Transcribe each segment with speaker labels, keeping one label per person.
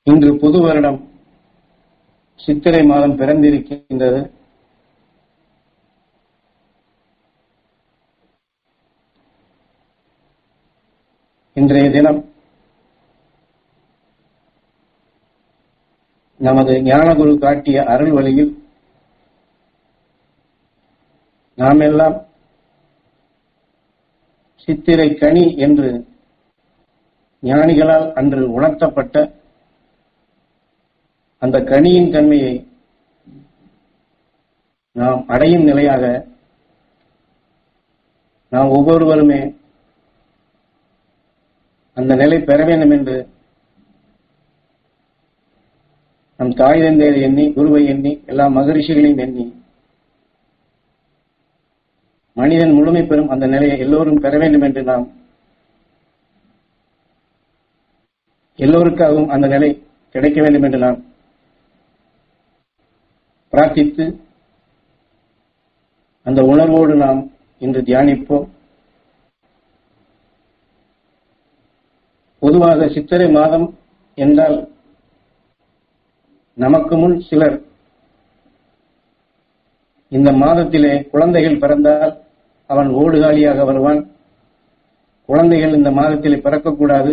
Speaker 1: இன்று புது வருடம் சித்திரை மாதம் பிறந்திருக்கின்றது. இன்றைய தினம் நமது ஞானகுரு காட்டிய அருள் வழியில் நாம் எல்லாம் சித்திரை கனி என்று ஞானிகளால் அன்று உணர்த்தப்பட்ட அந்த கனியின் தன்மையை நாம் அடையும் நிலையாக நாம் ஒவ்வொருவருமே அந்த நிலை பெற வேண்டும் என்று நம் தாய் தந்தையரை எண்ணி, குருவை எண்ணி, எல்லா மகரிஷிகளையும் எண்ணி மனிதன் முழுமை பெறும் அந்த நிலையை எல்லோரும் பெற வேண்டும் என்று நாம் எல்லோருக்காகவும் அந்த நிலை கிடைக்க வேண்டும் என்று நாம் பிரார்த்தித்து அந்த உணர்வோடு நாம் இன்று தியானிப்போம். பொதுவாக சித்திரை மாதம் என்றால் நமக்கு முன் சிலர் இந்த மாதத்திலே குழந்தைகள் பிறந்தால் அவன் ஓடுகாலியாக வருவான், குழந்தைகள் இந்த மாதத்திலே பிறக்கக்கூடாது,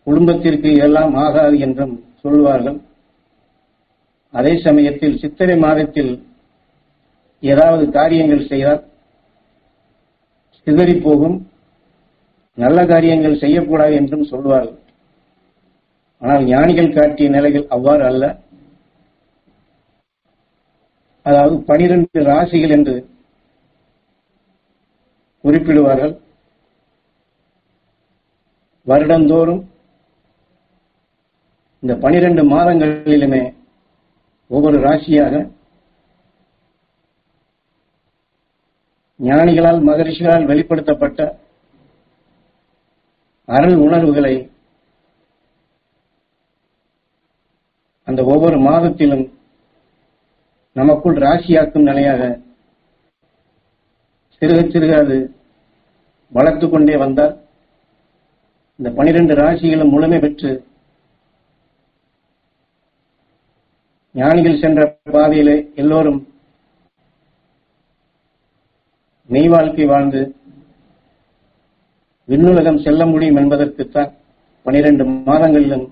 Speaker 1: குடும்பத்திற்கு எல்லாம் ஆகாது என்றும் சொல்வார்கள். அதே சமயத்தில் சித்திரை மாதத்தில் ஏதாவது காரியங்கள் செய்தால் சிதறி போகும், நல்ல காரியங்கள் செய்யக்கூடாது என்றும் சொல்வார்கள். ஆனால் ஞானிகள் காட்டிய நிலைகள் அவ்வாறு அல்ல. அதாவது 12 ராசிகள் என்று குறிப்பிடுவார்கள். வருடந்தோறும் இந்த 12 மாதங்களிலுமே ஒவ்வொரு ராசியாக ஞானிகளால் மகரிஷிகளால் வெளிப்படுத்தப்பட்ட அருள் உணர்வுகளை அந்த ஒவ்வொரு மாதத்திலும் நமக்குள் ராசியாக்கும் நிலையாக சிறுக சிறுக அது வளர்த்து கொண்டே வந்தால் இந்த 12 ராசிகளும் முழுமை பெற்று ஞானிகள் சென்ற பாதையிலே எல்லோரும் மெய் வாழ்க்கை வாழ்ந்து விண்ணுலகம் செல்ல முடியும் என்பதற்குத்தான் 12 மாதங்களிலும்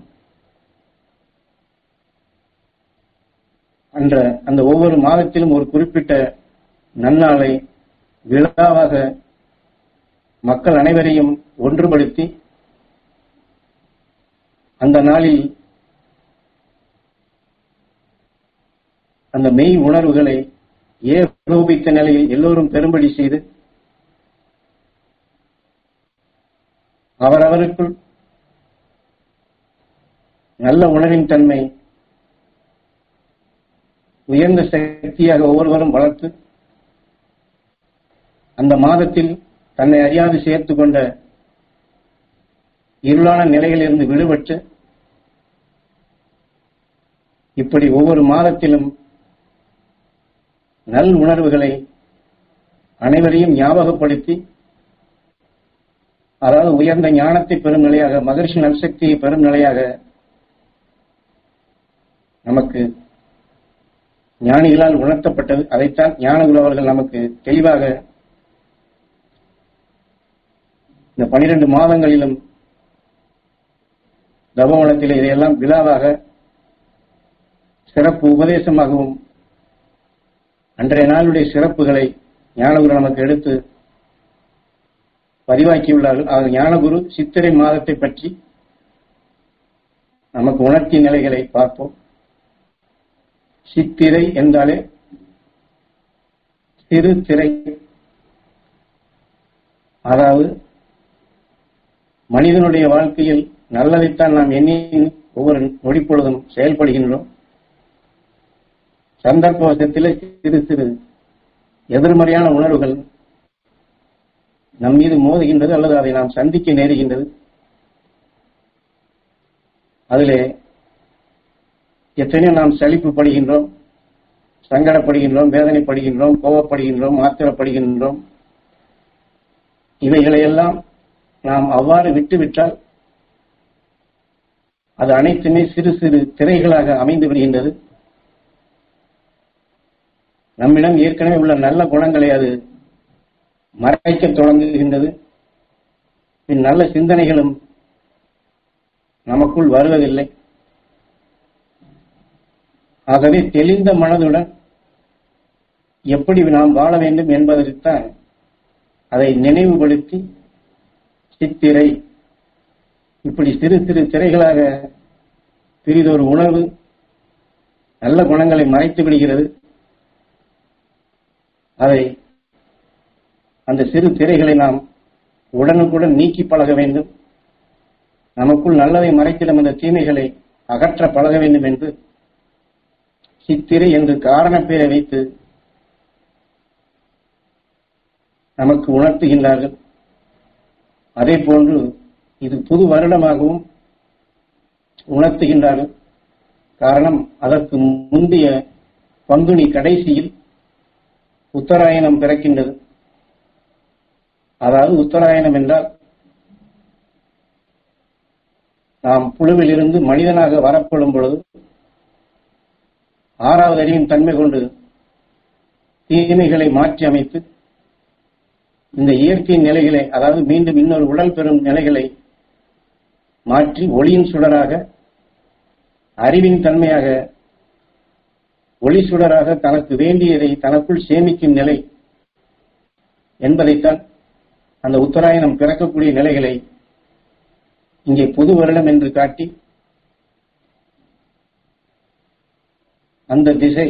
Speaker 1: அந்த ஒவ்வொரு மாதத்திலும் ஒரு குறிப்பிட்ட நன்னாளை விழாவாக மக்கள் அனைவரையும் ஒன்றுபடுத்தி அந்த நாளில் அந்த மெய் உணர்வுகளை ஏகோபித்த நிலையில் எல்லோரும் பெரும்படி செய்து அவரவருக்குள் நல்ல உணர்வின் தன்மை உயர்ந்த சக்தியாக ஒவ்வொருவரும் வளர்த்து அந்த மாதத்தில் தன்னை அறியாது சேர்த்துக் கொண்ட இருளான நிலையிலிருந்து விடுபட்டு இப்படி ஒவ்வொரு மாதத்திலும் நல் உணர்வுகளை அனைவரையும் ஞாபகப்படுத்தி, அதாவது உயர்ந்த ஞானத்தை பெறும் நிலையாக, மகரிஷி நல்சக்தியை பெறும் நிலையாக நமக்கு ஞானிகளால் உணர்த்தப்பட்டது. அதைத்தான் ஞானகுரு அவர்கள் நமக்கு தெளிவாக இந்த 12 மாதங்களிலும் தபோவனத்தில் இதையெல்லாம் விழாவாக சிறப்பு உபதேசமாகவும் அன்றைய நாளுடைய சிறப்புகளை ஞானகுரு நமக்கு எடுத்து பதிவாக்கியுள்ளார்கள். ஆக ஞானகுரு சித்திரை மாதத்தை பற்றி நமக்கு உணர்த்திய நிலைகளை பார்ப்போம். சித்திரை என்றாலே சிறு திரை, அதாவது மனிதனுடைய வாழ்க்கையில் நல்லதைத்தான் நாம் எண்ணி ஒவ்வொரு நொடிப்பொழுதும் செயல்படுகின்றோம். சந்தர்ப்பவசத்திலே சிறு சிறு எதிர்மறையான உணர்வுகள் நம் மீது மோதுகின்றது அல்லது அதை நாம் சந்திக்க நேருகின்றது. அதிலே எத்தனையோ நாம் சலிப்பு படுகின்றோம், சங்கடப்படுகின்றோம், வேதனைப்படுகின்றோம், கோபப்படுகின்றோம், ஆத்திரப்படுகின்றோம். இவைகளையெல்லாம் நாம் அவ்வாறு விட்டுவிட்டால் அது அனைத்துமே சிறு சிறு திரைகளாக அமைந்து விடுகின்றது. நம்மிடம் ஏற்கனவே உள்ள நல்ல குணங்களை அது மறைக்க தொடங்குகின்றது. பின் நல்ல சிந்தனைகளும் நமக்குள் வருவதில்லை. ஆகவே தெளிந்த மனதுடன் எப்படி நாம் வாழ வேண்டும் என்பதற்குத்தான் அதை நினைவுபடுத்தி சித்திரை இப்படி சிறு சிறு திரைகளாக பிறிதொரு உணர்வு நல்ல குணங்களை மறைத்து விடுகிறது. அதை அந்த சிறு திரைகளை நாம் உடனுக்குடன் நீக்கி பழக வேண்டும். நமக்குள் நல்லதை மறைத்திடும் அந்த தீமைகளை அகற்ற பழக வேண்டும் என்று சித்திரை என்று காரண பெயரை வைத்து நமக்கு உணர்த்துகின்றார்கள். அதே போன்று இது புது வருடமாகவும் உணர்த்துகின்றார்கள். காரணம், அதற்கு முந்தைய பங்குனி கடைசியில் உத்தராயணம் பிறக்கின்றது. அதாவது உத்தராயணம் என்றால் நாம் புழுவில் இருந்து மனிதனாக வரப்படும் பொழுது ஆறாவது அறிவின் தன்மை கொண்டு தீமைகளை மாற்றி அமைத்து இந்த இயற்கையின் நிலைகளை, அதாவது மீண்டும் இன்னொரு உடல் பெறும் நிலைகளை மாற்றி ஒளியின் சுடராக, அறிவின் தன்மையாக, ஒளி சுடராக தனக்கு வேண்டியதை தனக்குள் சேமிக்கும் நிலை என்பதைத்தான் அந்த உத்தராயணம் பிறக்கக்கூடிய நிலைகளை இங்கே புது வருடம் என்று காட்டி அந்த திசை,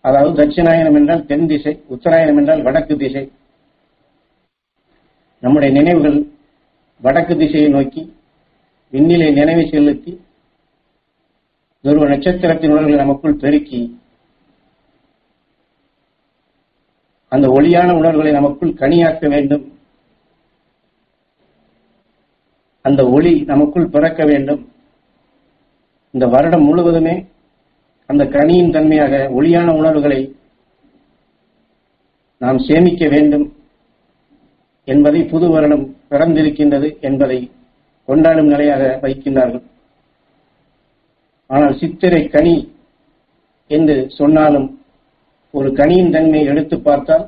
Speaker 1: அதாவது தட்சிணாயனம் என்றால் தென் திசை, உத்தராயணம் என்றால் வடக்கு திசை. நம்முடைய நினைவுகள் வடக்கு திசையை நோக்கி விண்ணிலை நினைவை செலுத்தி துருவ நட்சத்திரத்தின் உணர்வுகளை நமக்குள் பெருக்கி அந்த ஒளியான உணர்வுகளை நமக்குள் கனியாக்க வேண்டும். அந்த ஒளி நமக்குள் பிறக்க வேண்டும். இந்த வருடம் முழுவதுமே அந்த கனியின் தன்மையாக ஒளியான உணர்வுகளை நாம் சேமிக்க வேண்டும் என்பதை புது வருடம் பிறந்திருக்கின்றது என்பதை கொண்டாடும் நிலையாக வைக்கின்றார்கள். ஆனால் சித்திரை கனி என்று சொன்னாலும் ஒரு கனியின் தன்மையை எடுத்து பார்த்தால்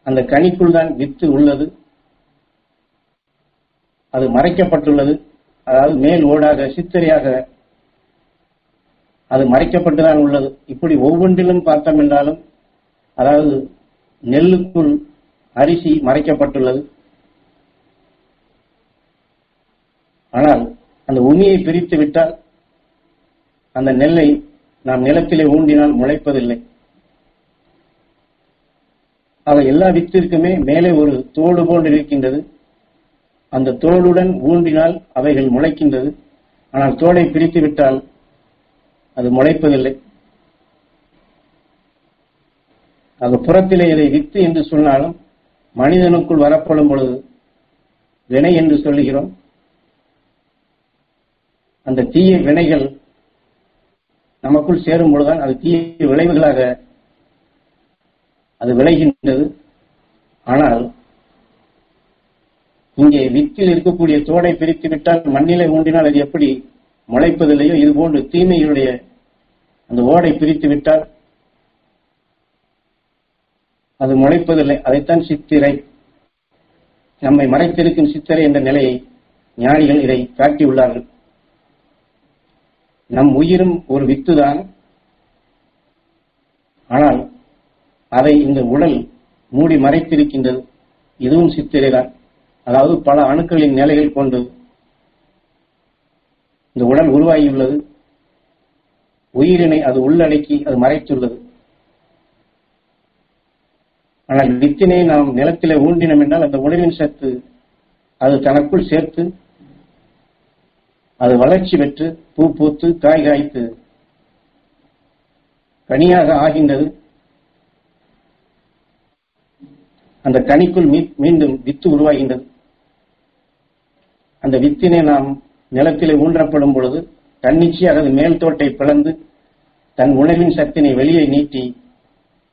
Speaker 1: அந்த கனிக்குள் தான் வித்து உள்ளது. அது மறைக்கப்பட்டுள்ளது. அதாவது மேல் ஓடாக சித்திரையாக அது மறைக்கப்பட்டுதான் உள்ளது. இப்படி ஒவ்வொன்றிலும் பார்த்தோம் என்றாலும், அதாவது நெல்லுக்குள் அரிசி மறைக்கப்பட்டுள்ளது. ஆனால் அந்த உமியை பிரித்து விட்டால் அந்த நெல்லை நாம் நிலத்திலே ஊண்டினால் முளைப்பதில்லை. ஆக எல்லா வித்திற்குமே மேலே ஒரு தோடு போன்று இருக்கின்றது. அந்த தோளுடன் ஊண்டினால் அவைகள் முளைக்கின்றது. ஆனால் தோலை பிரித்து விட்டால் அது முளைப்பதில்லை. ஆக புறத்திலே இதை வித்து என்று சொன்னாலும் மனிதனுக்குள் வரப்படும் பொழுது வினை என்று சொல்லுகிறோம். அந்த தீய வினைகள் நமக்குள் சேரும் பொழுதுதான் அது தீய விளைவுகளாக அது விளைகின்றது. ஆனால் இங்கே வித்தில் இருக்கக்கூடிய தோடை பிரித்து விட்டால் மண்ணிலை ஊண்டினால் அது எப்படி முளைப்பதில்லையோ, இதுபோன்று தீமையுடைய அந்த ஓடை பிரித்து விட்டால் அது முளைப்பதில்லை. அதைத்தான் சித்திரை, நம்மை மறைத்திருக்கும் சித்திரை என்ற நிலையை ஞானிகள் இதை காட்டியுள்ளார்கள். நம் உயிரும் ஒரு வித்துதான். ஆனால் அதை இந்த உடல் மூடி மறைத்திருக்கின்றது. இதுவும் சித்திரை தான். அதாவது பல அணுக்களின் நிலைகள் கொண்டு இந்த உடல் உருவாகியுள்ளது. உயிரினை அது உள்ளடக்கி அது மறைத்துள்ளது. ஆனால் வித்தினை நாம் நிலத்திலே ஊண்டினோம் என்றால் அந்த உணவின் சத்து அது தனக்குள் சேர்த்து அது வளர்ச்சி பெற்று பூ பூத்து காய் காய்த்து கனியாக ஆகின்றது. அந்த கனிக்குள் மீண்டும் வித்து உருவாகின்றது. அந்த வித்தினை நாம் நிலத்திலே ஊன்றப்படும் பொழுது தன்னிச்சையாக அது மேல் தோட்டை பிளந்து தன் உணவின் சத்தினை வெளியே நீட்டி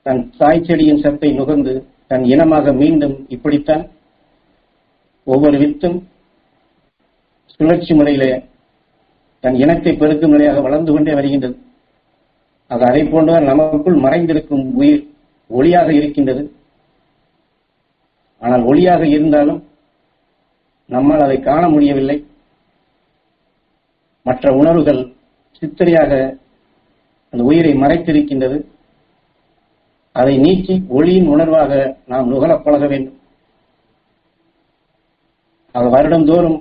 Speaker 1: தன் தாய் செடியின் சத்தை நுகர்ந்து தன் இனமாக மீண்டும் இப்படித்தான் ஒவ்வொரு வித்தும் சுழற்சி முறையிலே தன் இனத்தை பெருக்கும் நிலையாக வளர்ந்து கொண்டே வருகின்றது. அது அதை போன்றுதான் நமக்குள் மறைந்திருக்கும் உயிர் ஒளியாக இருக்கின்றது. ஆனால் ஒளியாக இருந்தாலும் நம்மால் அதை காண முடியவில்லை. மற்ற உணர்வுகள் சித்திரையாக அந்த உயிரை மறைத்திருக்கின்றது. அதை நீக்கி ஒளியின் உணர்வாக நாம் நுகரப் பழக வேண்டும். அது வருடந்தோறும்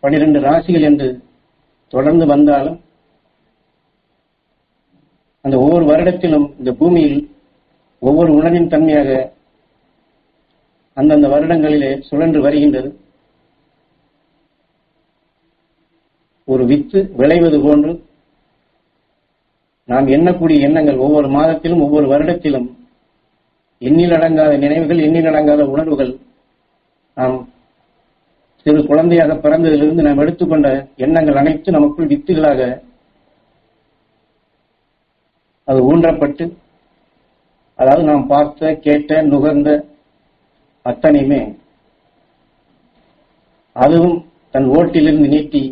Speaker 1: 12 ராசிகள் என்று தொடர்ந்து வந்தாலும் அந்த ஒவ்வொரு வருடத்திலும் இந்த பூமியில் ஒவ்வொரு உணர்வின் தன்மையாக அந்தந்த வருடங்களிலே சுழன்று வருகின்றது. ஒரு வித்து விளைவது போன்று நாம் எண்ணக்கூடிய எண்ணங்கள் ஒவ்வொரு மாதத்திலும் ஒவ்வொரு வருடத்திலும் எண்ணிலடங்காத நினைவுகள், எண்ணிலடங்காத உணர்வுகள், நாம் சிறு குழந்தையாக பிறந்ததிலிருந்து நாம் எடுத்துக்கொண்ட எண்ணங்கள் அனைத்து நமக்குள் வித்துகளாக அது ஊன்றப்பட்டு, அதாவது நாம் பார்த்த, கேட்ட, நுகர்ந்த அத்தனையுமே அதுவும் தன் ஓட்டிலிருந்து நீட்டி,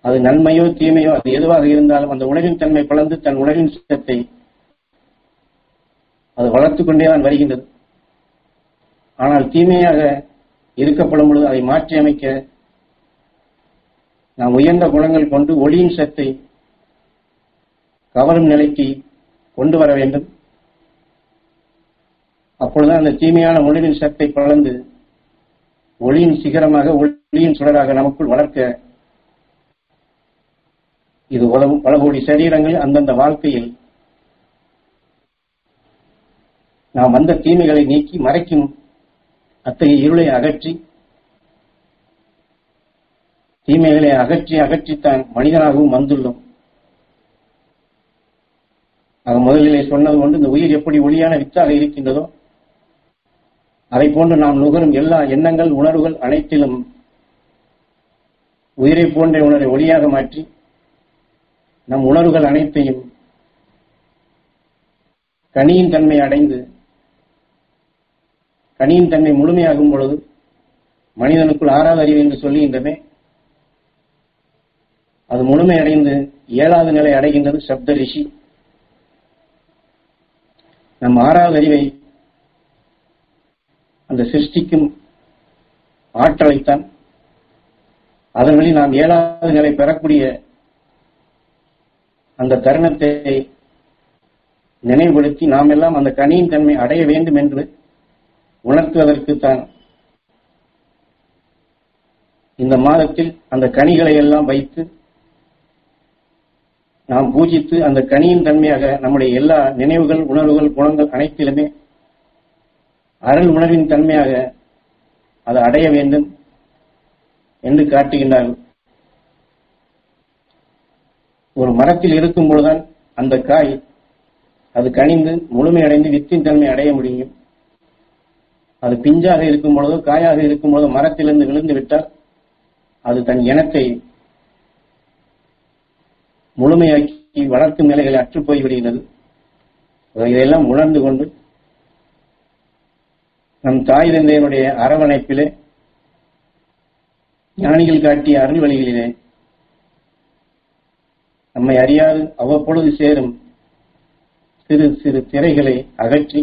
Speaker 1: அது நன்மையோ தீமையோ அது எதுவாக இருந்தாலும் அந்த உணர்வின் தன்மை பிளந்து தன் உணர்வின் சித்தத்தை அது வளர்த்துக் கொண்டேதான் வருகின்றது. ஆனால் தீமையாக இருக்கப்படும் பொழுது அதை மாற்றி அமைக்க நாம் உயர்ந்த குணங்கள் கொண்டு ஒளியின் சத்தை கவரும் நிலைக்கு கொண்டு வர வேண்டும். அப்பொழுதுதான் அந்த தீமையான ஒளியின் சத்தை பிளந்து ஒளியின் சிகரமாக, ஒளியின் சுடராக நமக்குள் வளர்க்க இது உதவும். பல கோடி சரீரங்கள் அந்தந்த வாழ்க்கையில் நாம் வந்த தீமைகளை நீக்கி மறைக்கும் அத்தகைய இருளை அகற்றி, தீமைகளை அகற்றித்தான் மனிதனாகவும் வந்துள்ளோம். முதலிலே சொன்னது கொண்டு இந்த உயிர் எப்படி ஒளியான வித்தாக இருக்கின்றதோ அதை போன்று நாம் நுகரும் எல்லா எண்ணங்கள், உணர்வுகள் அனைத்திலும் உயிரை போன்ற உணர்வை ஒளியாக மாற்றி நம் உணர்வுகள் அனைத்தையும் கனியின் தன்மை அடைந்து, கனியின் தன்மை முழுமையாகும் பொழுது மனிதனுக்குள் 6வது அறிவு என்று சொல்லுகின்றமே, அது முழுமையடைந்து 7வது நிலை அடைகின்றது சப்த ரிஷி. நம் 6வது அறிவை அந்த சிருஷ்டிக்கும் ஆற்றலைத்தான் அதன் வழி நாம் 7வது நிலை பெறக்கூடிய அந்த தருணத்தை நினைவுபடுத்தி நாம் எல்லாம் அந்த கனியின் தன்மை அடைய வேண்டும் என்று உணர்த்துவதற்குத்தான் இந்த மாதத்தில் அந்த கனிகளை எல்லாம் வைத்து நாம் பூஜித்து அந்த கனியின் தன்மையாக நம்முடைய எல்லா நினைவுகள், உணர்வுகள், குணங்கள் அனைத்திலுமே அருள் உணர்வின் தன்மையாக அதை அடைய வேண்டும் என்று காட்டுகின்றார்கள். ஒரு மரத்தில் இருக்கும் பொழுதுதான் அந்த காய் அது கனிந்து முழுமையடைந்து வித்தின் தன்மை அடைய முடியும். அது பிஞ்சாக இருக்கும் பொழுதோ காயாக இருக்கும் பொழுதோ மரத்திலிருந்து விழுந்து விட்டால் அது தன் இனத்தை முழுமையாக்கி வளர்க்கும் நிலைகளை அற்றுப் போய்விடுகிறது. இதையெல்லாம் உணர்ந்து கொண்டு நம் தாய் தந்தையனுடைய அரவணைப்பிலே, ஞானிகள் காட்டிய அருள் வழிகளிலே நம்மை அறியாது அவ்வப்பொழுது சேரும் சிறு சிறு திரைகளை அகற்றி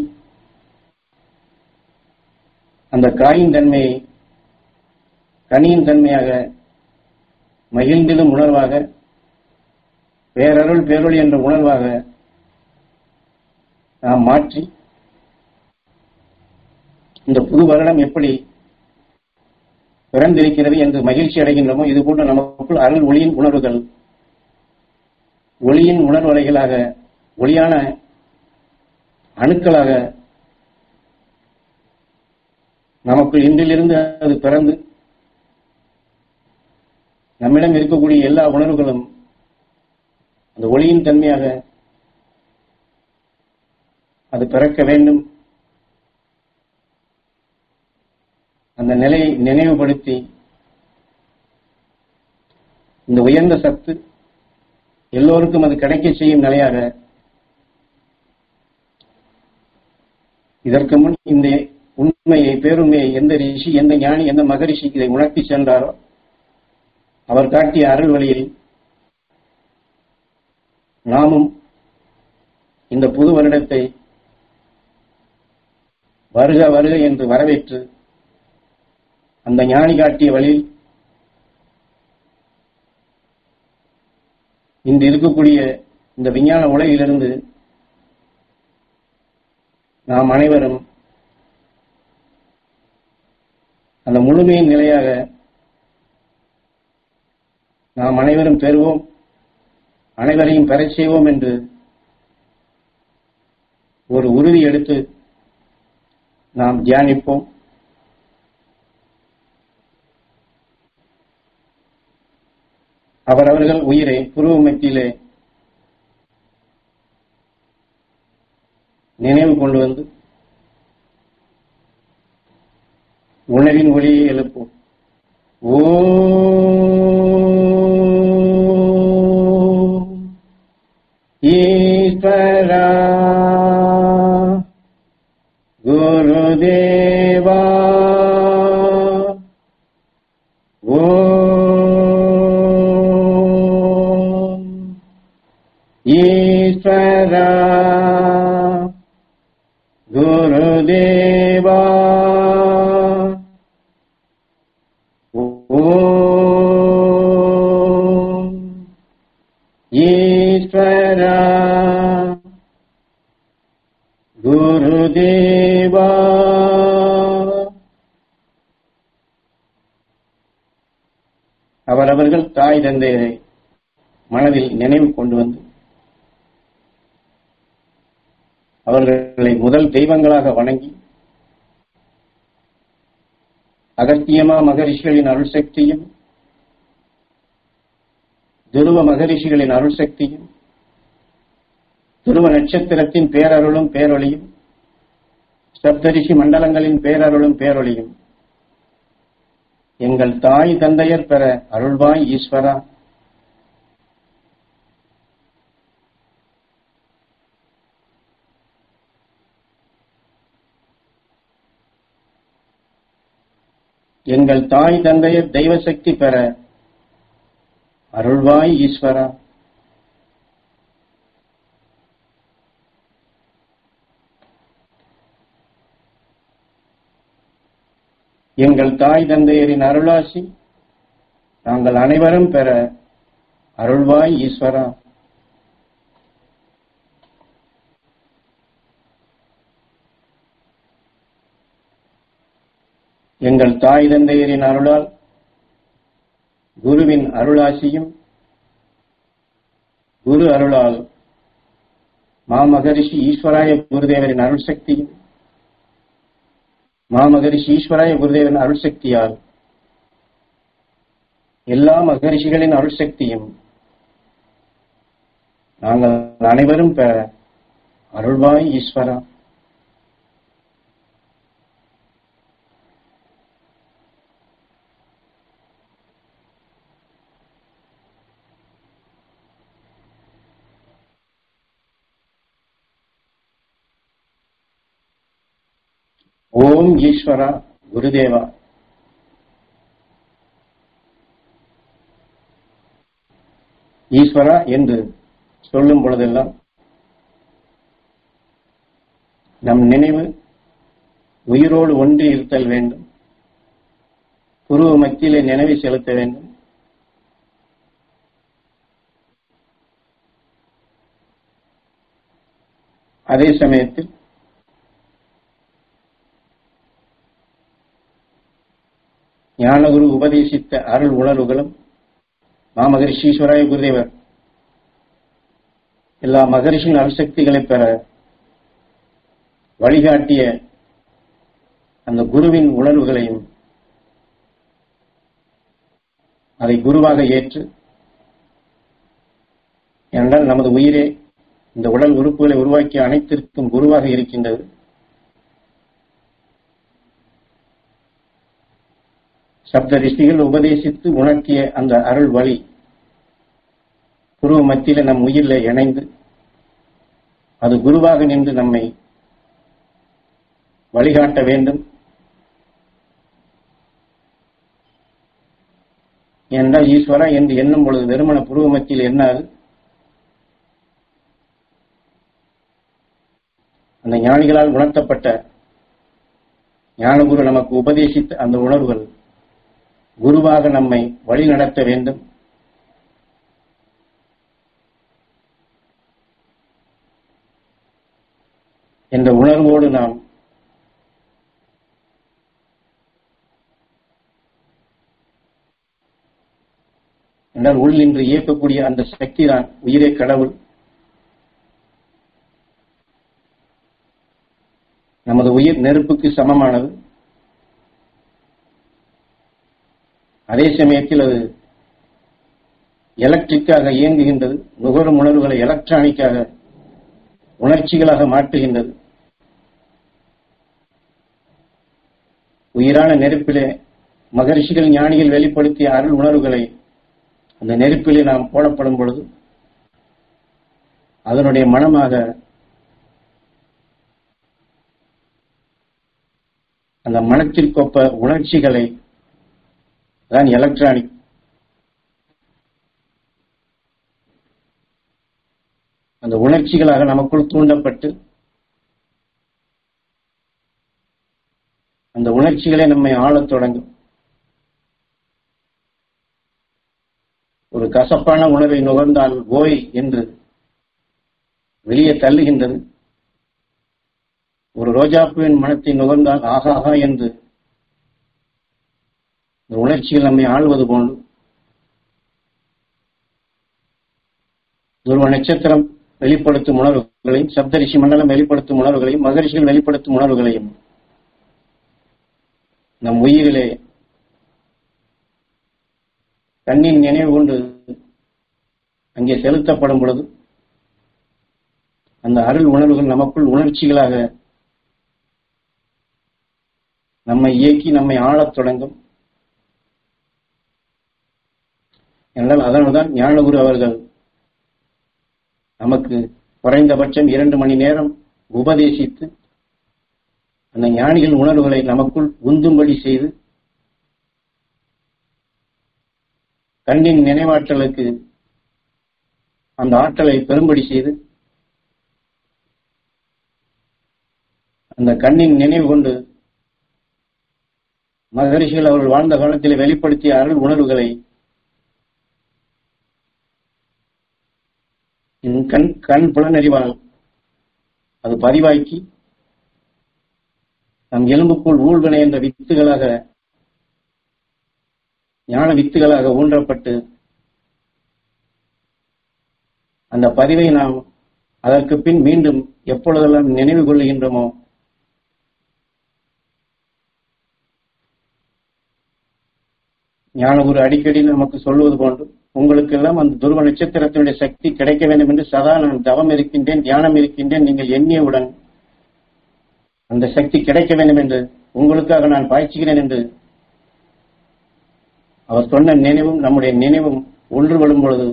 Speaker 1: அந்த காயின் தன்மையை கனியின் தன்மையாக மகிழ்ந்திடும் உணர்வாக, பேரருள் பேரொளி என்ற உணர்வாக நாம் மாற்றி இந்த புது வருடம் எப்படி பிறந்திருக்கிறது என்று மகிழ்ச்சி அடைகின்றோமோ, இதுபோன்ற நமக்குள் அருள் ஒளியின் உணர்வுகள், ஒளியின் உணர்வலைகளாக, ஒளியான அணுக்களாக நமக்குள் இன்றிலிருந்து அது பிறந்து நம்மிடம் இருக்கக்கூடிய எல்லா உணர்வுகளும் அந்த ஒளியின் தன்மையாக அது பிறக்க வேண்டும். அந்த நிலையை நினைவுபடுத்தி இந்த உயர்ந்த சத்து எல்லோருக்கும் அது கிடைக்க செய்யும் நிலையாக, இதற்கு முன் இந்த உண்மையை, பேருண்மையை எந்த ரிஷி, எந்த ஞானி, எந்த மகரிஷி இதை உணர்த்தி சென்றாரோ அவர் காட்டிய அருள் வழியில் நாமும் இந்த புது வருடத்தை வருக வருக என்று வரவேற்று அந்த ஞானி காட்டிய வழியில் இன்று இருக்கக்கூடிய இந்த விஞ்ஞான உலகிலிருந்து நாம் அனைவரும் அந்த முழுமையின் நிலையாக நாம் அனைவரும் பெறுவோம், அனைவரையும் பெறச் செய்வோம் என்று ஒரு உறுதி எடுத்து நாம் தியானிப்போம். அவரவர்கள் உயிரை புருவ மத்தியிலே நினைவு கொண்டு வந்து உணர்வின் ஒளியை எழுப்போம். ஓம் ஈஸ்வரா குருதேவா ஓம் ஈஸ்வரா குருதேவா ஓம் ஈஸ்வரா குருதேவா. அவரவர்கள் தாய் தந்தையரை மனதில் நினைவு கொண்டு வந்து அவர்களை முதல் தெய்வங்களாக வணங்கி அகஸ்தியமா மகரிஷிகளின் அருள் சக்தியும் துருவ மகரிஷிகளின் அருள் சக்தியும் துருவ நட்சத்திரத்தின் பேரருளும் பேரொளியும் சப்தரிஷி மண்டலங்களின் பேரருளும் பேரொளியும் எங்கள் தாய் தந்தையர் பெற அருள்வாய் ஈஸ்வரா. எங்கள் தாய் தந்தையர் தெய்வ சக்தி பெற அருள்வாய் ஈஸ்வரா. எங்கள் தாய் தந்தையரின் அருளாசி நாங்கள் அனைவரும் பெற அருள்வாய் ஈஸ்வரா. எங்கள் தாய் தந்தையரின் அருளால் குருவின் அருளாசியும் குரு அருளால் மாமகரிஷி ஈஸ்வராய குருதேவரின் அருள் சக்தியும் மாமகரிஷி ஈஸ்வராய குருதேவரின் அருள் சக்தியால் எல்லா மகரிஷிகளின் அருள் சக்தியும் நாங்கள் அனைவரும் பெற அருள்வாய் ஈஸ்வரா. ஓம் ஈஸ்வரா குருதேவா. ஈஸ்வரா என்று சொல்லும் பொழுதெல்லாம் நம் நினைவு உயிரோடு ஒன்றி இருத்தல் வேண்டும். புருவ மத்தியிலே நினைவை செலுத்த வேண்டும். அதே சமயத்தில் ஞானகுரு உபதேசித்த அருள் உணர்வுகளும் மாமகரிஷி ஈஸ்வராய குருதேவர் எல்லா மகரிஷியின் அருள்சக்திகளை பெற வழிகாட்டிய அந்த குருவின் உணர்வுகளையும் அதை குருவாக ஏற்று, என்றால் நமது உயிரே இந்த உடல் உறுப்புகளை உருவாக்கிய அனைத்திற்கும் குருவாக இருக்கின்றது. சப்த ரிஷிகள் உபதேசித்து உணர்த்திய அந்த அருள் வழி குரு மத்தியில நம் உயிரில இணைந்து அது குருவாக நின்று நம்மை வழிகாட்ட வேண்டும். என்றால் ஈஸ்வரா என்று எண்ணும் பொழுது வெறுமன புருவ மத்தியில் எண்ணாது அந்த ஞானிகளால் உணர்த்தப்பட்ட ஞானகுரு நமக்கு உபதேசித்த அந்த உணர்வுகள் குருவாக நம்மை வழி நடத்த வேண்டும். என்ற உணர்வோடு நாம் என்றால் உள் நின்று இயக்கக்கூடிய அந்த சக்தி தான் உயிரே கடவுள். நமது உயிர் நெருப்புக்கு சமமானது. அதே சமயத்தில் அது எலக்ட்ரிக்காக இயங்குகின்றது. நுகரும் உணர்வுகளை எலக்ட்ரானிக்காக உணர்ச்சிகளாக மாற்றுகின்றது. உயிரான நெருப்பிலே மகரிஷிகள் ஞானிகள் வெளிப்படுத்திய அருள் உணர்வுகளை அந்த நெருப்பிலே நாம் போடப்படும் பொழுது அதனுடைய மனமாக அந்த மனத்திற்கொப்ப உணர்ச்சிகளை தான் எலக்ட்ரானிக் அந்த உணர்ச்சிகளாக நமக்குள் தூண்டப்பட்டு அந்த உணர்ச்சிகளே நம்மை ஆளத் தொடங்கும். ஒரு கசப்பான உணர்வை நுகர்ந்தால் ஓய் என்று வெளியே தள்ளுகின்றது. ஒரு ரோஜாப்பூவின் மனத்தை நுகர்ந்தால் ஆகாகா என்று இந்த உணர்ச்சிகள் நம்மை ஆள்வது போன்று துருவ நட்சத்திரம் வெளிப்படுத்தும் உணர்வுகளையும் சப்தரிஷி மண்டலம் வெளிப்படுத்தும் உணர்வுகளையும் மகரிஷிகள் வெளிப்படுத்தும் உணர்வுகளையும் நம் உயிரிலே கண்ணின் நினைவு கொண்டு அங்கே செலுத்தப்படும் பொழுது அந்த அருள் உணர்வுகள் நமக்குள் உணர்ச்சிகளாக நம்மை இயக்கி நம்மை ஆளத் தொடங்கும். என்றால் அதனால்தான் ஞானகுரு அவர்கள் நமக்கு குறைந்தபட்சம் 2 மணி நேரம் உபதேசித்து அந்த ஞானிகள் உணர்வுகளை நமக்குள் உந்தும்படி செய்து கண்ணின் நினைவாற்றலுக்கு அந்த ஆற்றலை பெரும்படி செய்து அந்த கண்ணின் நினைவு கொண்டு மகரிஷிகள் அவர்கள் வாழ்ந்த காலத்தில் வெளிப்படுத்திய அருள் உணர்வுகளை கண் புலனறிவால் அது பதிவாக்கி நம் எலும்புக்குள் ஊழ்வினை என்ற வித்துகளாக ஞான வித்துகளாக ஊன்றப்பட்டு அந்த பதிவை நாம் அதற்கு பின் மீண்டும் எப்பொழுதெல்லாம் நினைவு கொள்ளுகின்றோமோ ஞானகுரு அடிக்கடி நமக்கு சொல்வது போன்று உங்களுக்கெல்லாம் அந்த துருவ நட்சத்திரத்தினுடைய சக்தி கிடைக்க வேண்டும் என்று சதா நான் தவம் இருக்கின்றேன், தியானம் இருக்கின்றேன், நீங்கள் எண்ணியவுடன் அந்த சக்தி கிடைக்க வேண்டும் என்று உங்களுக்காக நான் பாய்ச்சுகிறேன் என்று அவர் சொன்ன நினைவும் நம்முடைய நினைவும் ஒன்றுபடும் பொழுது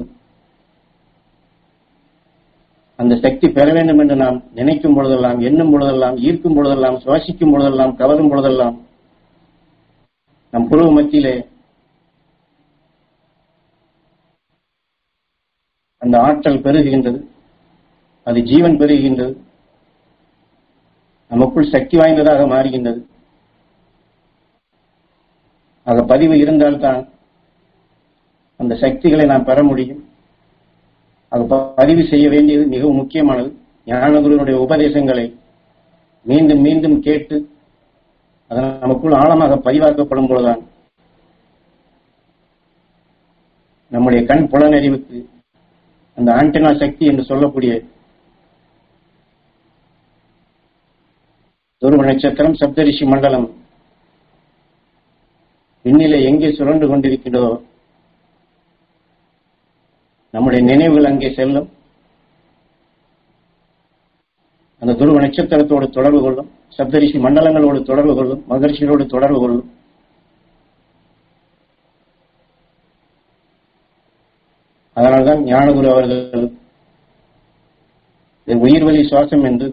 Speaker 1: அந்த சக்தி பெற வேண்டும் என்று நாம் நினைக்கும் பொழுதெல்லாம், எண்ணும் பொழுதெல்லாம், ஈர்க்கும் பொழுதெல்லாம், சுவாசிக்கும் பொழுதெல்லாம், கவரும் பொழுதெல்லாம் நம் புருவ மத்தியிலே அந்த ஆற்றல் பெருகுகின்றது, அது ஜீவன் பெருகுகின்றது, நமக்குள் சக்தி வாய்ந்ததாக மாறுகின்றது. ஆக பதிவு இருந்தால்தான் அந்த சக்திகளை நாம் பெற முடியும். அது பதிவு செய்ய வேண்டியது மிகவும் முக்கியமானது. ஞானகுருவினுடைய உபதேசங்களை மீண்டும் மீண்டும் கேட்டு அதனால் நமக்குள் ஆழமாக பதிவாக்கப்படும் பொழுதுதான் நம்முடைய கண் புலனறிவுக்கு அந்த ஆண்டனா சக்தி என்று சொல்லக்கூடிய துருவ நட்சத்திரம் சப்தரிஷி மண்டலம் விண்ணிலே எங்கே சுழன்று கொண்டிருக்கிறதோ நம்முடைய நினைவுகள் அங்கே செல்லும். அந்த துருவ நட்சத்திரத்தோடு தொடர்பு கொள்ளும், சப்தரிஷி மண்டலங்களோடு தொடர்பு கொள்ளும், மகர்ஷிகளோடு தொடர்பு கொள்ளும். அதனால்தான் ஞானகுரு அவர்கள் உயிர்வழி சுவாசம் என்று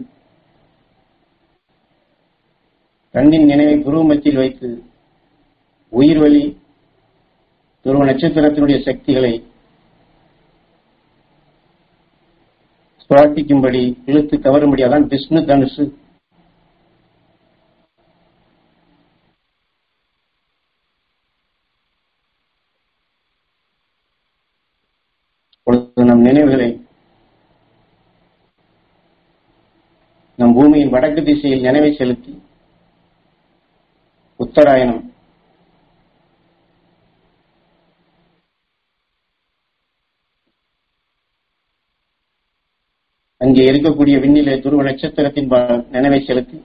Speaker 1: கண்ணின் நினைவை புருவமத்தில் வைத்து உயிர்வழி துருவ நட்சத்திரத்தினுடைய சக்திகளை சுழாட்டிக்கும்படி இழுத்து கவரும்படி, அதான் விஷ்ணு தனுசு. நம் நினைவுகளை நம் பூமியின் வடக்கு திசையில் நினைவை செலுத்தி உத்தராயணம் அங்கே இருக்கக்கூடிய விண்ணிலே துருவ நட்சத்திரத்தின் நினைவை செலுத்தி,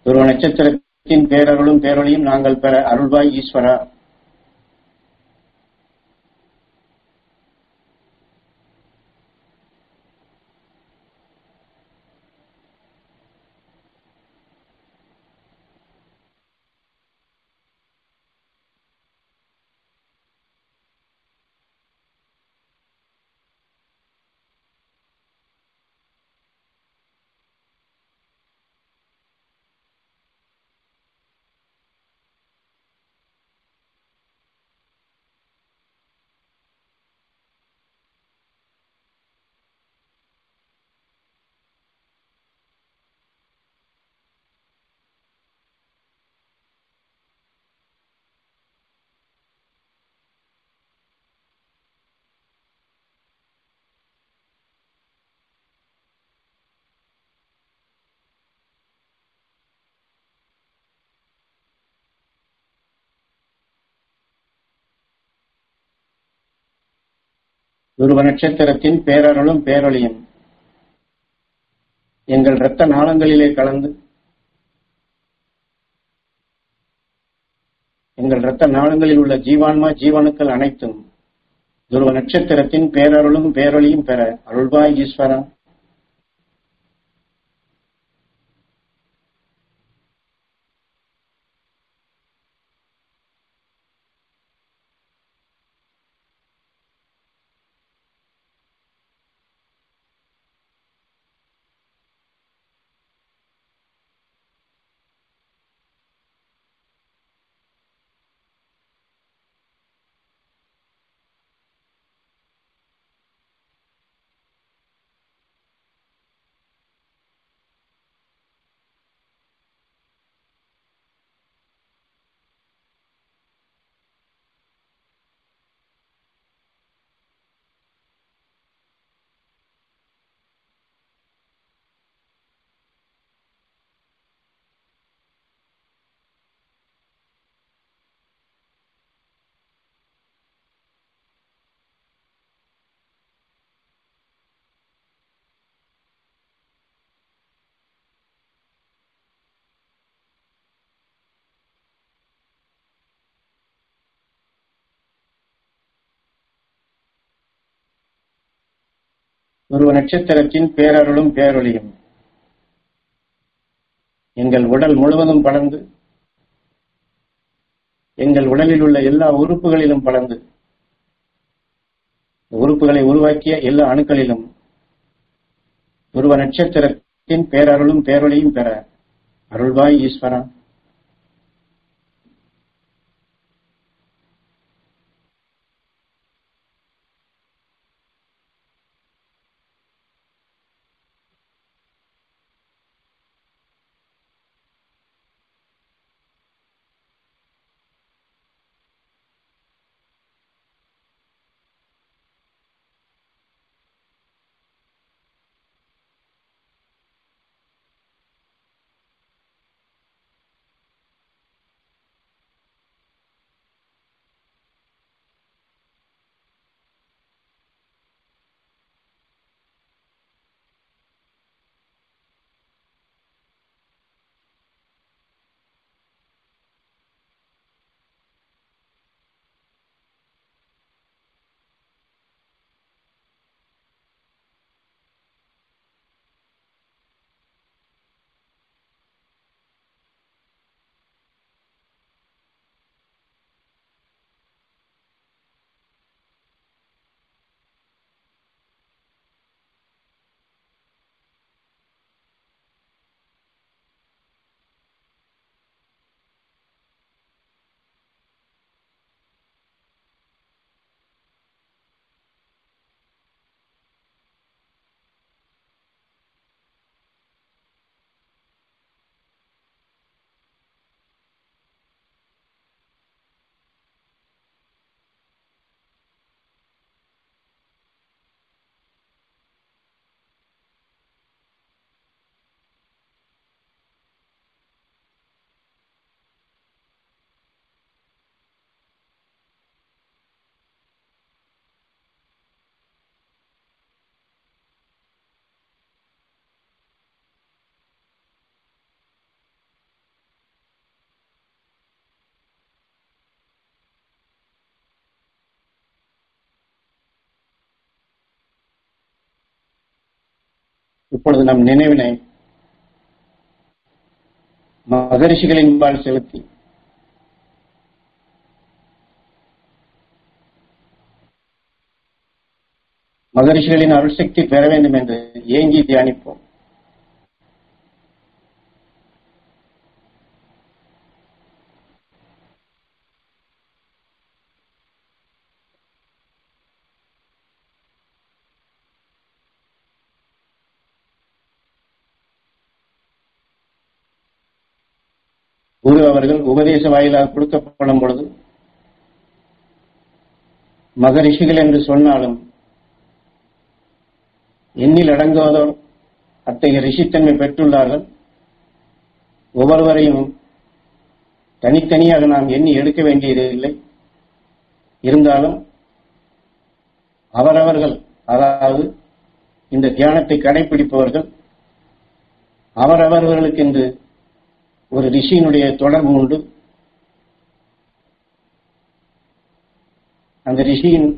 Speaker 1: துருவ நட்சத்திரத்தின் பேரருளும் பேரொழியும் நாங்கள் பெற அருள்வாய் ஈஸ்வரா. துருவ நட்சத்திரத்தின் பேரருளும் பேரொழியும் எங்கள் இரத்த நாளங்களிலே கலந்து, எங்கள் இரத்த நாளங்களில் உள்ள ஜீவான்மா ஜீவனுக்கள் அனைத்தும் துருவ நட்சத்திரத்தின் பேரருளும் பேரொழியும் பெற அருள்வாய் ஈஸ்வரா. துருவ நட்சத்திரத்தின் பேரருளும் பேரொழியும் எங்கள் உடல் முழுவதும் படர்ந்து, எங்கள் உடலில் உள்ள எல்லா உறுப்புகளிலும் படர்ந்து, உறுப்புகளை உருவாக்கிய எல்லா அணுக்களிலும் துருவ நட்சத்திரத்தின் பேரருளும் பேரொழியும் பெற அருள்வாய் ஈஸ்வரா. இப்பொழுது நம் நினைவினை மகரிஷிகளின்பால் செலுத்தி மகரிஷிகளின் அருள்சக்தி பெற வேண்டும் என்று ஏங்கி தியானிப்போம். குரு அவர்கள் உபதேச வாயிலாக கொடுக்கப்படும் பொழுது மகரிஷிகள் என்று சொன்னாலும் எண்ணில் அடங்குவதோர் அத்தகைய ரிஷித்தன்மை பெற்றுள்ளார்கள். ஒவ்வொருவரையும் தனித்தனியாக நாம் எண்ணி எடுக்க வேண்டியதில்லை. இருந்தாலும் அவரவர்கள், அதாவது இந்த தியானத்தை கடைபிடிப்பவர்கள் அவரவர்களுக்கு என்று ஒரு ரிஷியினுடைய தொடர்பு உண்டு. அந்த ரிஷியின்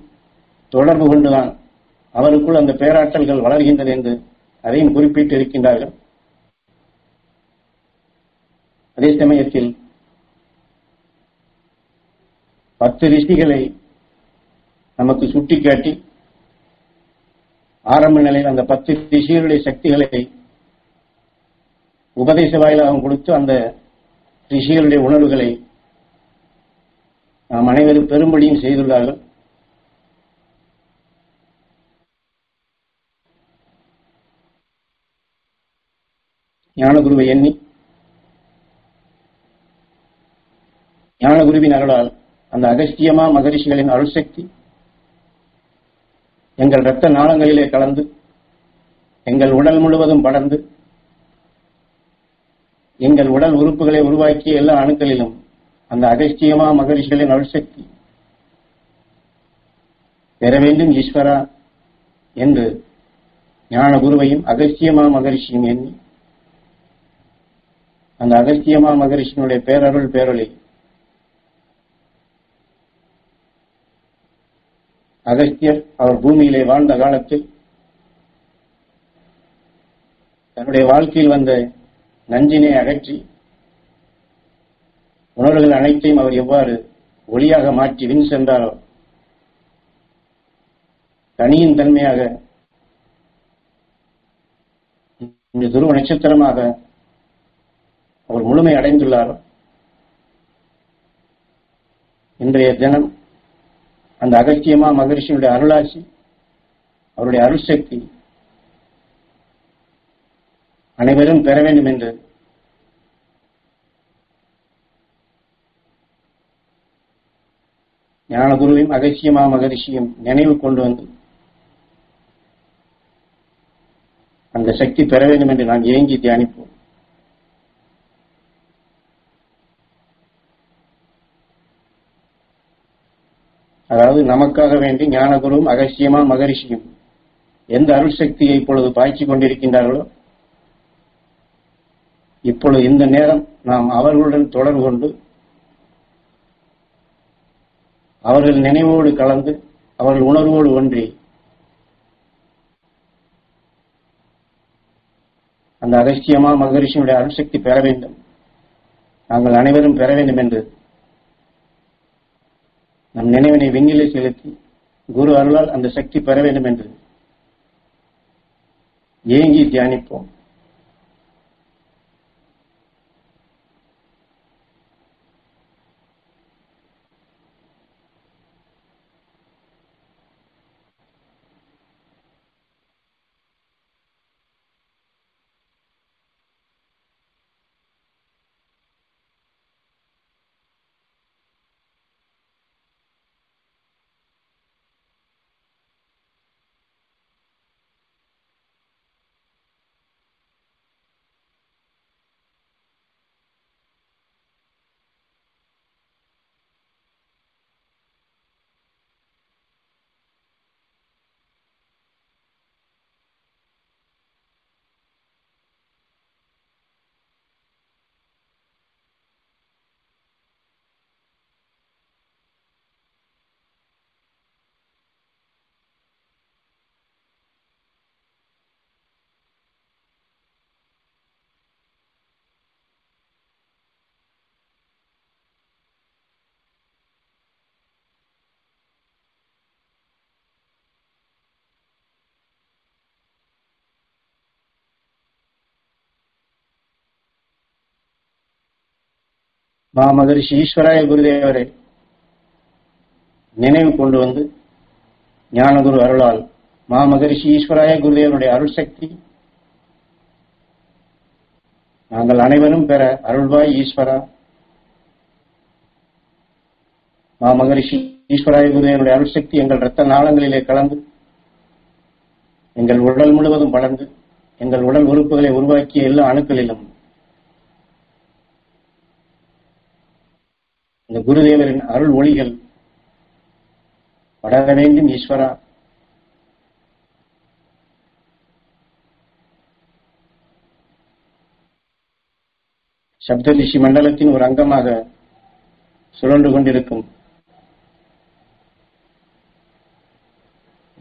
Speaker 1: தொடர்பு கொண்டுதான் அவருக்குள் அந்த பேராற்றல்கள் வளர்கின்றன என்று அதையும் குறிப்பிட்டு இருக்கின்றார்கள். அதே சமயத்தில் 10 ரிஷிகளை நமக்கு சுட்டிக்காட்டி ஆரம்ப நிலையில் அந்த 10 ரிஷிகளுடைய சக்திகளை உபதேச வாயிலாகவும் கொடுத்து அந்த ரிஷிகளுடைய உணர்வுகளை நாம் அனைவரும் பெரும்படியும் செய்துள்ளார்கள். ஞானகுருவை எண்ணி ஞானகுருவின் அருளால் அந்த அகஸ்தியமா மகரிஷிகளின் அருள்சக்தி எங்கள் இரத்த நாளங்களிலே கலந்து எங்கள் உடல் முழுவதும் படர்ந்து எங்கள் உடல் உறுப்புகளை உருவாக்கிய எல்லா அணுக்களிலும் அந்த அகஸ்தியமா மகரிஷிகளின் அருள்சக்தி பெற வேண்டும் ஈஸ்வரா என்று ஞானகுருவையும் அகஸ்தியமா மகரிஷியும் எண்ணி அந்த அகஸ்தியமா மகரிஷியினுடைய பேரருள் பேரொளி அகஸ்தியர் அவர் பூமியிலே வாழ்ந்த காலத்தில் தன்னுடைய வாழ்க்கையில் வந்த நஞ்சினை அகற்றி உணர்வுகள் அனைத்தையும் அவர் எவ்வாறு ஒளியாக மாற்றி விண் சென்றாரோ தனியின் தன்மையாக இந்த துருவ நட்சத்திரமாக அவர் முழுமை அடைந்துள்ளாரோ இன்றைய தினம் அந்த அகஸ்தியமா மகரிஷியுடைய அருளாசி அவருடைய அருள் சக்தி அனைவரும் பெற வேண்டும் என்று ஞானகுருவையும் அகஸ்தியமா மகரிஷியும் நினைவு கொண்டு வந்து அந்த சக்தி பெற வேண்டும் என்று நாம் ஏங்கி தியானிப்போம். அதாவது நமக்காக வேண்டி ஞானகுருவும் அகஸ்தியமா மகரிஷியும் எந்த அருள் சக்தியை இப்பொழுது பாய்ச்சிக் கொண்டிருக்கின்றார்களோ இப்பொழுது இந்த நேரம் நாம் அவர்களுடன் தொடர்பு கொண்டு அவர்கள் நினைவோடு கலந்து அவர்கள் உணர்வோடு ஒன்றி அந்த அகஸ்தியமா மகரிஷியுடைய அருள்சக்தி பெற வேண்டும், நாங்கள் அனைவரும் பெற வேண்டும் என்று நம் நினைவினை விண்ணிலை செலுத்தி குரு அருளால் அந்த சக்தி பெற வேண்டும் என்று ஏங்கி தியானிப்போம். மகரிஷி ஈஸ்வராய குருதேவரை நினைவு கொண்டு வந்து ஞானகுரு அருளால் மகரிஷி ஈஸ்வராய குருதேவனுடைய அருள் சக்தி நாங்கள் அனைவரும் பெற அருள்வாய் ஈஸ்வரா. மகரிஷி ஈஸ்வராய குருதேவனுடைய அருள் சக்தி எங்கள் இரத்த நாளங்களிலே கலந்து எங்கள் உடல் முழுவதும் படர்ந்து எங்கள் உடல் உறுப்புகளை உருவாக்கிய எல்லா அணுக்களிலும் இந்த குருதேவரின் அருள் ஒளிகள் படர வேண்டும் ஈஸ்வரா. சப்தரிஷி மண்டலத்தின் ஒரு அங்கமாக சுழன்று கொண்டிருக்கும்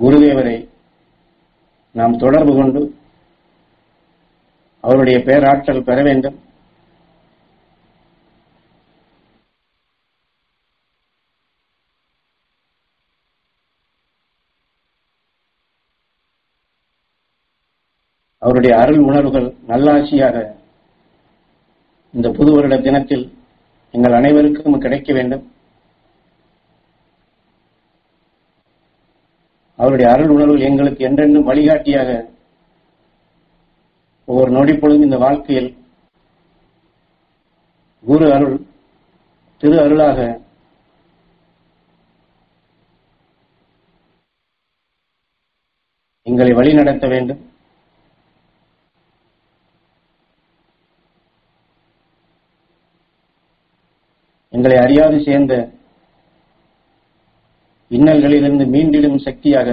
Speaker 1: குருதேவரை நாம் தொடர்பு கொண்டு அவருடைய பேராற்றல் பெற வேண்டும். அவருடைய அருள் உணர்வுகள் நல்லாட்சியாக இந்த புது வருட தினத்தில் எங்கள் அனைவருக்கும் கிடைக்க வேண்டும். அவருடைய அருள் உணர்வுகள் எங்களுக்கு என்றென்றும் வழிகாட்டியாக ஒவ்வொரு நொடிப்பொழுதும் இந்த வாழ்க்கையில் குரு அருள் திரு அருளாக எங்களை வழிநடத்த வேண்டும். எங்களை அறியாது சேர்ந்த இன்னல்களிலிருந்து மீண்டிடும் சக்தியாக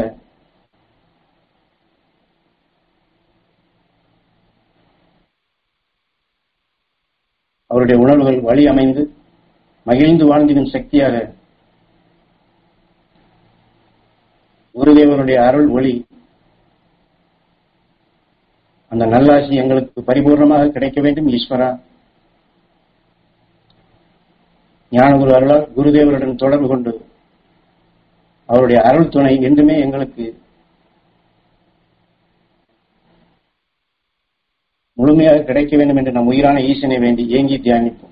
Speaker 1: அவருடைய உணர்வுகள் வழி அமைந்து மகிழ்ந்து வாழ்ந்திடும் சக்தியாக குருதேவருடைய அருள் ஒளி அந்த நல்லாசி எங்களுக்கு பரிபூர்ணமாக கிடைக்க வேண்டும் ஈஸ்வரா. ஞானகுரு அருளால் குருதேவருடன் தொடர்பு கொண்டு அவருடைய அருள் துணை என்றுமே எங்களுக்கு முழுமையாக கிடைக்க வேண்டும் என்று நம் உயிரான ஈசனை வேண்டி ஏங்கி தியானிப்போம்.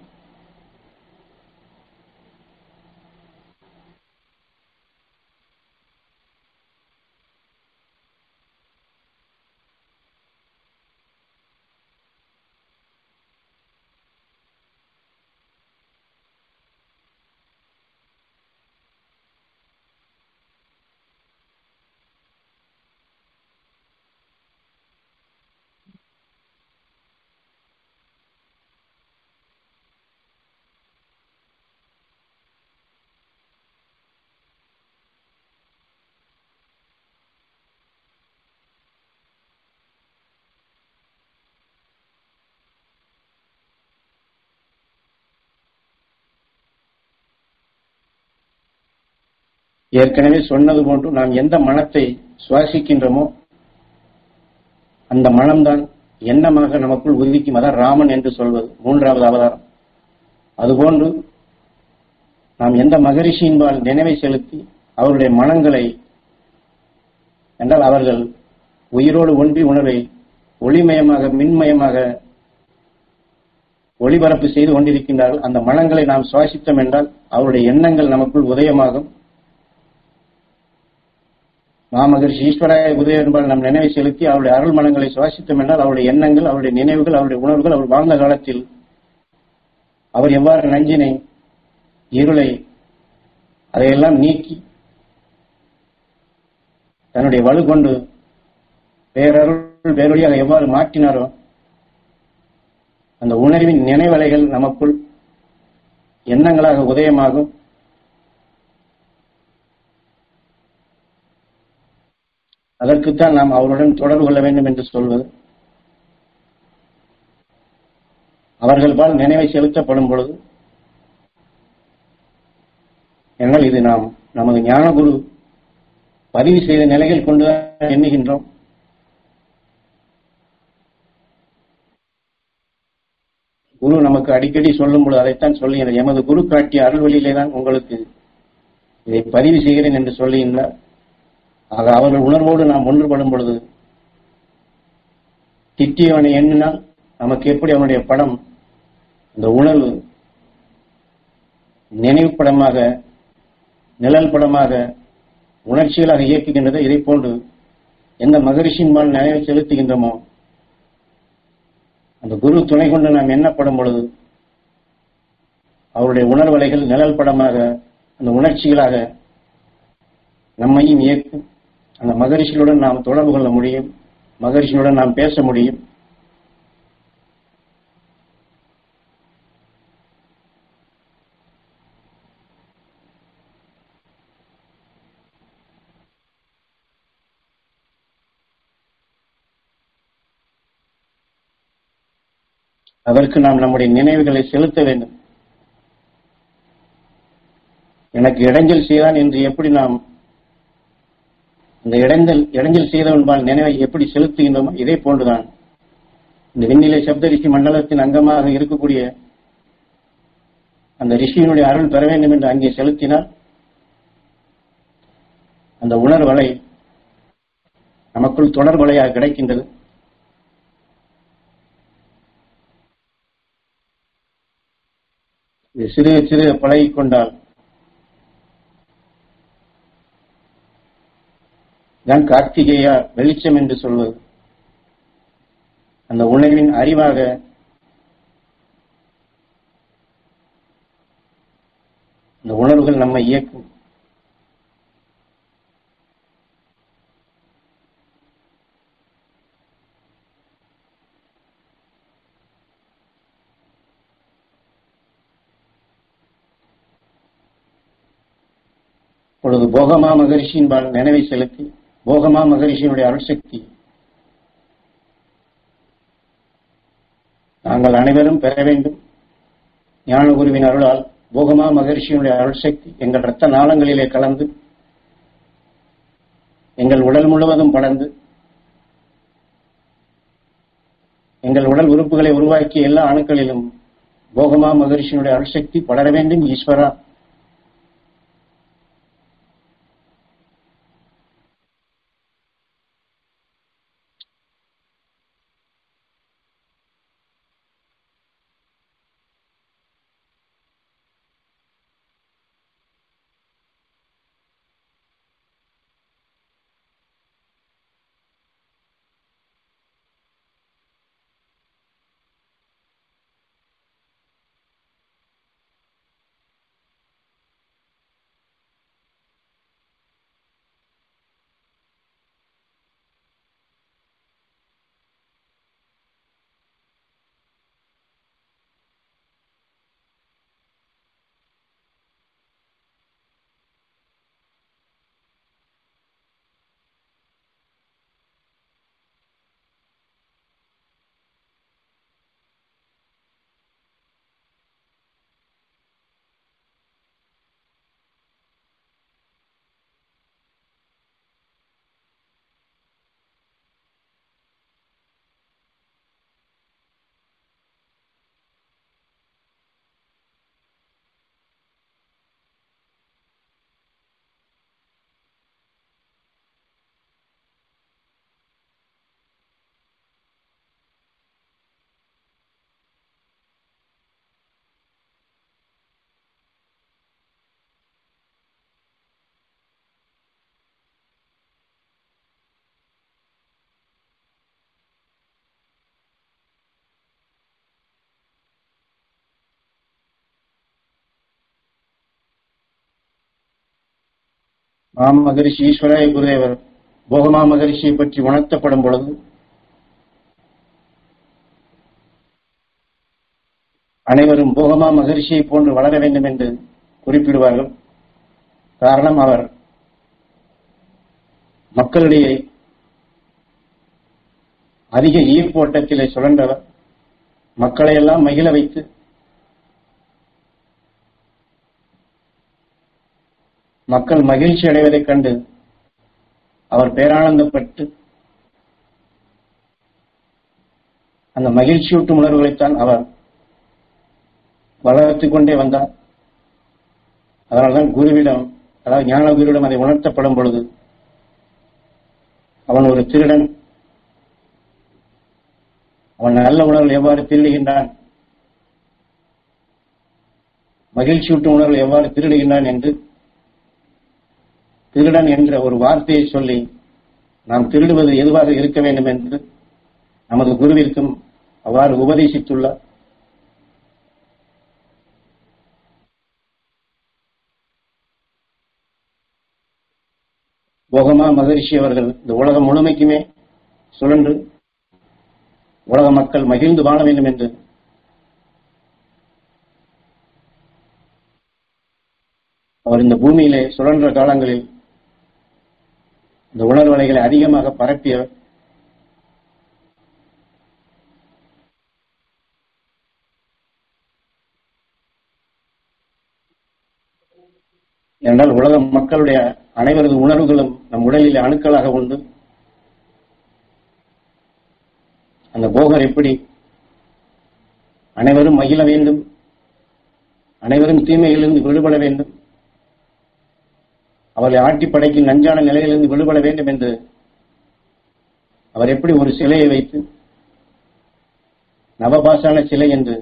Speaker 1: ஏற்கனவே சொன்னது போன்று நாம் எந்த மனத்தை சுவாசிக்கின்றோமோ அந்த மனம்தான் எண்ணமாக நமக்குள் உதிக்கும். அதான் ராமன் என்று சொல்வது மூன்றாவது அவதாரம். அதுபோன்று நாம் எந்த மகரிஷியின்பால் நினைவை செலுத்தி அவருடைய மனங்களை என்றால் அவர்கள் உயிரோடு ஒன்றி உணர்வை ஒளிமயமாக மின்மயமாக ஒளிபரப்பு செய்து கொண்டிருக்கின்றார்கள். அந்த மனங்களை நாம் சுவாசித்தோம் என்றால் அவருடைய எண்ணங்கள் நமக்குள் உதயமாகும். மகரிஷி ஈஸ்வராய குருதேவன் நம் நினைவை செலுத்தி அவருடைய அருள் மனங்களை சுவாசித்தோம் என்றால் அவருடைய எண்ணங்கள் அவருடைய நினைவுகள் அவருடைய உணர்வுகள் அவர் வாழ்ந்த காலத்தில் அவர் எவ்வாறு நஞ்சினை இருளை அதையெல்லாம் நீக்கி தன்னுடைய வலு கொண்டு பேரருள் பேரொழியாக எவ்வாறு மாற்றினாரோ அந்த உணர்வின் நினைவலைகள் நமக்குள் எண்ணங்களாக உதயமாகும். அதற்குத்தான் நாம் அவருடன் தொடர்பு கொள்ள வேண்டும் என்று சொல்வது. அவர்கள் பால் நினைவை செலுத்தப்படும் பொழுது என்னால் இது நாம் நமது ஞானகுரு பதிவு செய்த நிலைகள் கொண்டுதான் எண்ணுகின்றோம். குரு நமக்கு அடிக்கடி சொல்லும் பொழுது அதைத்தான் சொல்லுகிறேன். எமது குரு காட்டிய அருள் வழியிலே தான் உங்களுக்கு இதை பதிவு செய்கிறேன் என்று சொல்லுகின்றார். ஆக அவர்கள் உணர்வோடு நாம் ஒன்றுபடும் பொழுது திட்டியவனை எண்ணினால் நமக்கு எப்படி அவனுடைய படம் இந்த உணர்வு நினைவு படமாக, நிழல் படமாக, உணர்ச்சிகளாக இயக்குகின்றது. இதை போன்று எந்த மகரிஷின்பால் நினைவை செலுத்துகின்றோமோ அந்த குரு துணை கொண்டு நாம் எண்ணப்படும் பொழுது அவருடைய உணர்வலைகள் நிழல் படமாக, அந்த உணர்ச்சிகளாக நம்மையும் இயக்கும். அந்த மகரிஷிகளுடன் நாம் தொடர்பு கொள்ள முடியும், மகரிஷிகளுடன் நாம் பேச முடியும். அதற்கு நாம் நம்முடைய நினைவுகளை செலுத்த வேண்டும். எனக்கு இடைஞ்சல் செய்தான் என்று எப்படி நாம் இந்த இடைஞ்சல் செய்தவன்பால் நினைவை எப்படி செலுத்துகின்றோமோ இதே போன்றுதான் இந்த விண்ணிலை சப்த ரிஷி மண்டலத்தின் அங்கமாக இருக்கக்கூடிய அந்த ரிஷியினுடைய அருள் பெற வேண்டும் என்று அங்கே செலுத்தினால் அந்த உணர்வலை நமக்குள் தொடர்பலையாக கிடைக்கின்றது. இது சிறு சிறு பழகிக் கொண்டால் தான் கார்த்திகேயா வெளிச்சம் என்று சொல்வது. அந்த உணர்வின் அறிவாக இந்த உணர்வுகள் நம்மை இயக்கும். பொழுது போகமா மகரிஷியின்பால் நினைவை செலுத்தி போகமா மகரிஷியினுடைய அருட்சக்தி நாங்கள் அனைவரும் பெற வேண்டும். ஞான குருவின் அருளால் போகமா மகரிஷியினுடைய அருட்சக்தி எங்கள் இரத்த நாளங்களிலே கலந்து எங்கள் உடல் முழுவதும் படர்ந்து எங்கள் உடல் உறுப்புகளை உருவாக்கிய எல்லா அணுக்களிலும் போகமா மகரிஷியினுடைய அருட்சக்தி படர வேண்டும். ஈஸ்வரா, மாம மகரிஷி ஈஸ்வராய குருதேவர் போகமா மகரிஷியை பற்றி உணர்த்தப்படும் பொழுது அனைவரும் போகமா மகரிஷியை போன்று வளர வேண்டும் என்று குறிப்பிடுவார்கள். காரணம், அவர் மக்களிடையே அதிக ஈர்ப்பு ஓட்டத்திலே சுழன்றவர். மக்களை எல்லாம் மகிழ வைத்து மக்கள் மகிழ்ச்சி அடைவதைக் கண்டு அவர் பேரானந்தப்பட்டு அந்த மகிழ்ச்சியூட்டும் உணர்வுகளைத்தான் அவர் வளர்த்துக் கொண்டே வந்தார். அதனால்தான் குருவிடம், அதாவது ஞான குருவிடம் அதை உணர்த்தப்படும் பொழுது அவன் ஒரு திருடன், அவன் நல்ல உணர்வுகள் எவ்வாறு திருடுகின்றான், மகிழ்ச்சியூட்டும் உணர்வு எவ்வாறு திருடுகின்றான் என்று திருடன் என்ற ஒரு வார்த்தையை சொல்லி நாம் திருடுவது எதுவாக இருக்க வேண்டும் என்று நமது குருவிற்கும் அவ்வாறு உபதேசித்துள்ளார். போகமா மகரிஷி அவர்கள் இந்த உலகம் முழுமைக்குமே சுழன்று உலக மக்கள் மகிழ்ந்து வாழ வேண்டும் என்று அவர் இந்த பூமியிலே சுழன்ற காலங்களில் இந்த உணர்வலைகளை அதிகமாக பரப்பியவர். என்றால் உலக மக்களுடைய அனைவரது உணர்வுகளும் நம் உடலில் அணுக்களாக உண்டு. அந்த போகர் எப்படி அனைவரும் மகிழ வேண்டும், அனைவரும் தீமையிலிருந்து விடுபட வேண்டும், அவர்களை ஆட்டி படைக்கும் நஞ்சான நிலையிலிருந்து விடுபட வேண்டும் என்று அவர் எப்படி ஒரு சிலையை வைத்து நவபாசான சிலை என்று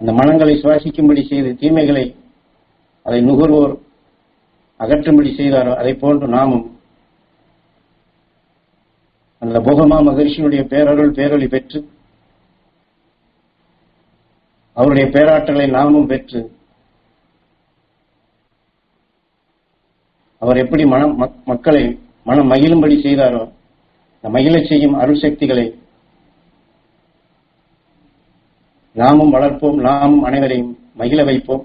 Speaker 1: அந்த மனங்களை சுவாசிக்கும்படி செய்து தீமைகளை அதை நுகர்வோர் அகற்றும்படி செய்தாரோ அதை போன்று நாமும் அந்த போகமா மகரிஷியினுடைய பேரருள் பேரொளி பெற்று அவருடைய பேராற்றலை நாமும் பெற்று அவர் எப்படி மக்களை மனம் மகிழும்படி செய்தாரோ அந்த மகிழச் செய்யும் அருள் சக்திகளை நாமும் வளர்ப்போம், நாமும் அனைவரையும் மகிழ வைப்போம்.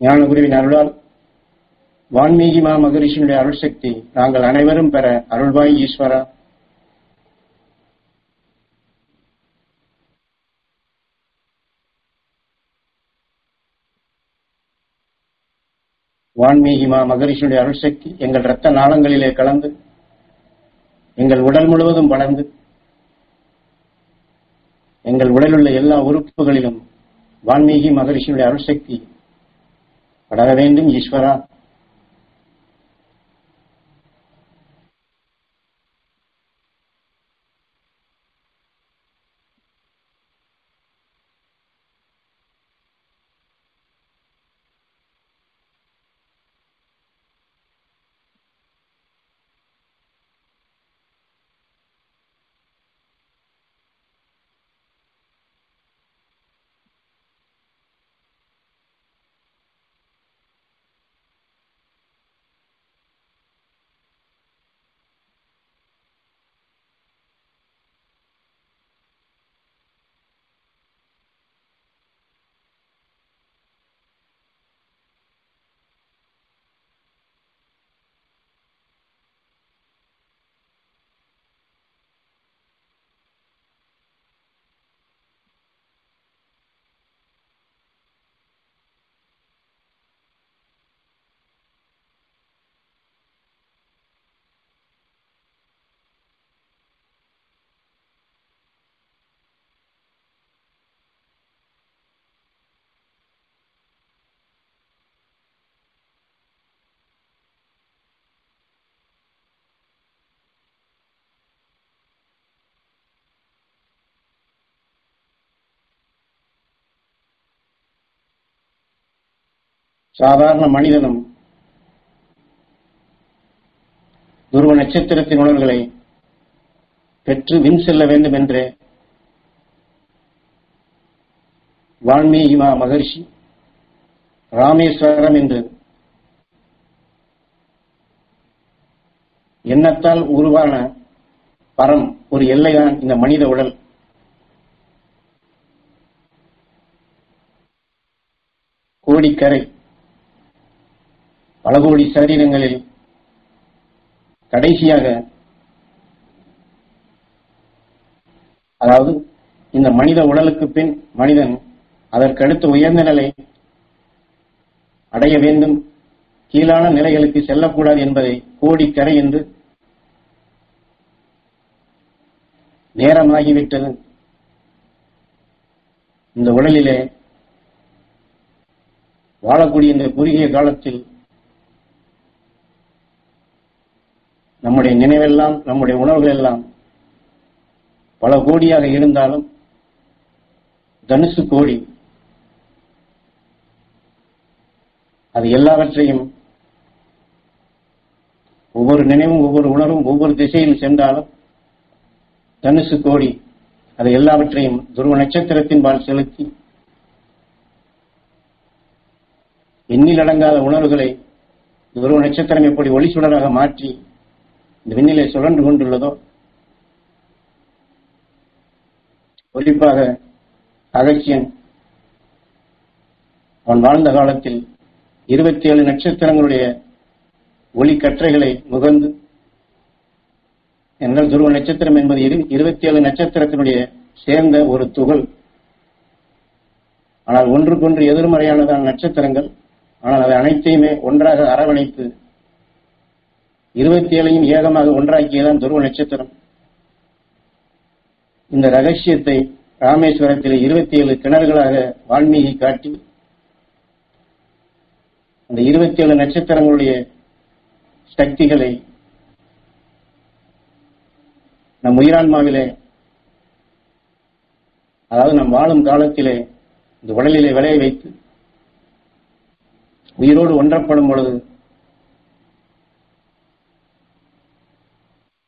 Speaker 1: ஞான குருவின் அருளால் வான்மீகி மா மகரிஷியினுடைய அருள் சக்தி நாங்கள் அனைவரும் பெற அருள்வாய் ஈஸ்வரா. வான்மீகி மா மகரிஷியினுடைய அருள் சக்தி எங்கள் இரத்த நாளங்களிலே கலந்து எங்கள் உடல் முழுவதும் வளர்ந்து எங்கள் உடலுள்ள எல்லா உறுப்புகளிலும் வான்மீகி மகரிஷியினுடைய அருள் சக்தி படர வேண்டும் ஈஸ்வரா. சாதாரண மனிதனும் துருவ நட்சத்திரத்தின் உணர்வுகளை பெற்று விண் செல்ல வேண்டும் என்று வால்மீகி மகரிஷி ராமேஸ்வரம் என்று எண்ணத்தால் உருவான பரம் ஒரு எல்லைதான் இந்த மனித உடல். கோடிக்கரை, பல கோடி சரீரங்களில் கடைசியாக, அதாவது இந்த மனித உடலுக்கு பின் மனிதன் அதற்கடுத்து உயர்ந்த நிலை அடைய வேண்டும், கீழான நிலைகளுக்கு செல்லக்கூடாது என்பதை கோடிக்கரை என்று நேரமாகிவிட்டது. இந்த உடலிலே வாழக்கூடிய இந்த குறுகிய காலத்தில் நம்முடைய நினைவெல்லாம், நம்முடைய உணர்வுகள் எல்லாம் பல கோடியாக இருந்தாலும் தனுசு கோடி அது எல்லாவற்றையும், ஒவ்வொரு நினைவும் ஒவ்வொரு உணர்வும் ஒவ்வொரு திசையில் சென்றாலும் தனுசு கோடி அது எல்லாவற்றையும் துருவ நட்சத்திரத்தின்பால் செலுத்தி எண்ணில் அடங்காத உணர்வுகளை துருவ நட்சத்திரம் எப்படி ஒளி சுடராக மாற்றி இந்த விண்ணிலே சுழன்று கொண்டுள்ளதோ, குறிப்பாக அகஸ்தியன் அவன் வாழ்ந்த காலத்தில் 27 நட்சத்திரங்களுடைய ஒளி கற்றைகளை முகந்து, என்றால் துருவ நட்சத்திரம் என்பது 27 நட்சத்திரத்தினுடைய சேர்ந்த ஒரு துகள். ஆனால் ஒன்றுக்கொன்று எதிர்மறையானதான நட்சத்திரங்கள். ஆனால் அதை அனைத்தையுமே ஒன்றாக அரவணைத்து 27ஐயும் ஏகமாக ஒன்றாக்கியதான் துருவ நட்சத்திரம். இந்த ரகசியத்தை ராமேஸ்வரத்திலே 27 கிணறுகளாக வால்மீகி காட்டி, அந்த 27 நட்சத்திரங்களுடைய சக்திகளை நம் உயிரான்மாவிலே, அதாவது நம் வாழும் காலத்திலே இந்த உடலிலே விளைய வைத்து உயிரோடு ஒன்றப்படும் பொழுது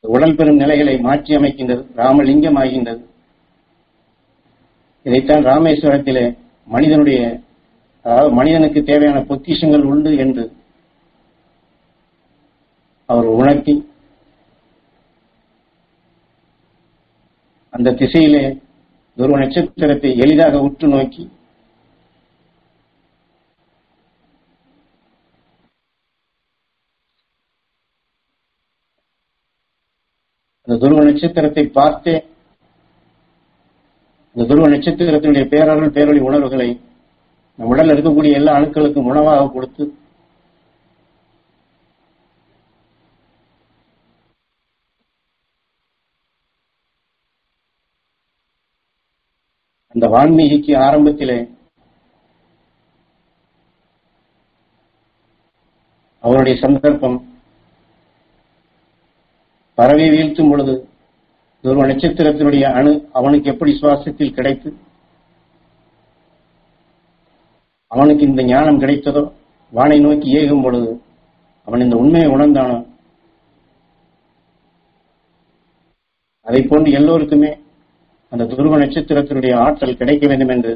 Speaker 1: உடல் பெறும் நிலைகளை மாற்றி அமைக்கின்றது, ராமலிங்கம் ஆகின்றது. இதைத்தான் ராமேஸ்வரத்திலே மனிதனுடைய, அதாவது மனிதனுக்கு தேவையான பொக்கிஷங்கள் உண்டு என்று அவர் உணர்த்தி, அந்த திசையிலே துருவ நட்சத்திரத்தை எளிதாக உற்று நோக்கி அந்த துருவ நட்சத்திரத்தை பார்த்தே இந்த துருவ நட்சத்திரத்தினுடைய பேரருள் பேரொளி உணர்வுகளை நம் உடலில் இருக்கக்கூடிய எல்லா அணுக்களுக்கும் உணவாக கொடுத்து அந்த வான்மீகிக்கு ஆரம்பத்திலே அவருடைய சந்தர்ப்பம் பறவை வீழ்த்தும் பொழுது துருவ நட்சத்திரத்தினுடைய அணு அவனுக்கு எப்படி சுவாசத்தில் கிடைத்து அவனுக்கு இந்த ஞானம் கிடைத்ததோ, வானை நோக்கி ஏகும் பொழுது அவன் இந்த உண்மையை உணர்ந்தானோ, அதை போன்று எல்லோருக்குமே அந்த துருவ நட்சத்திரத்தினுடைய ஆற்றல் கிடைக்க வேண்டும் என்று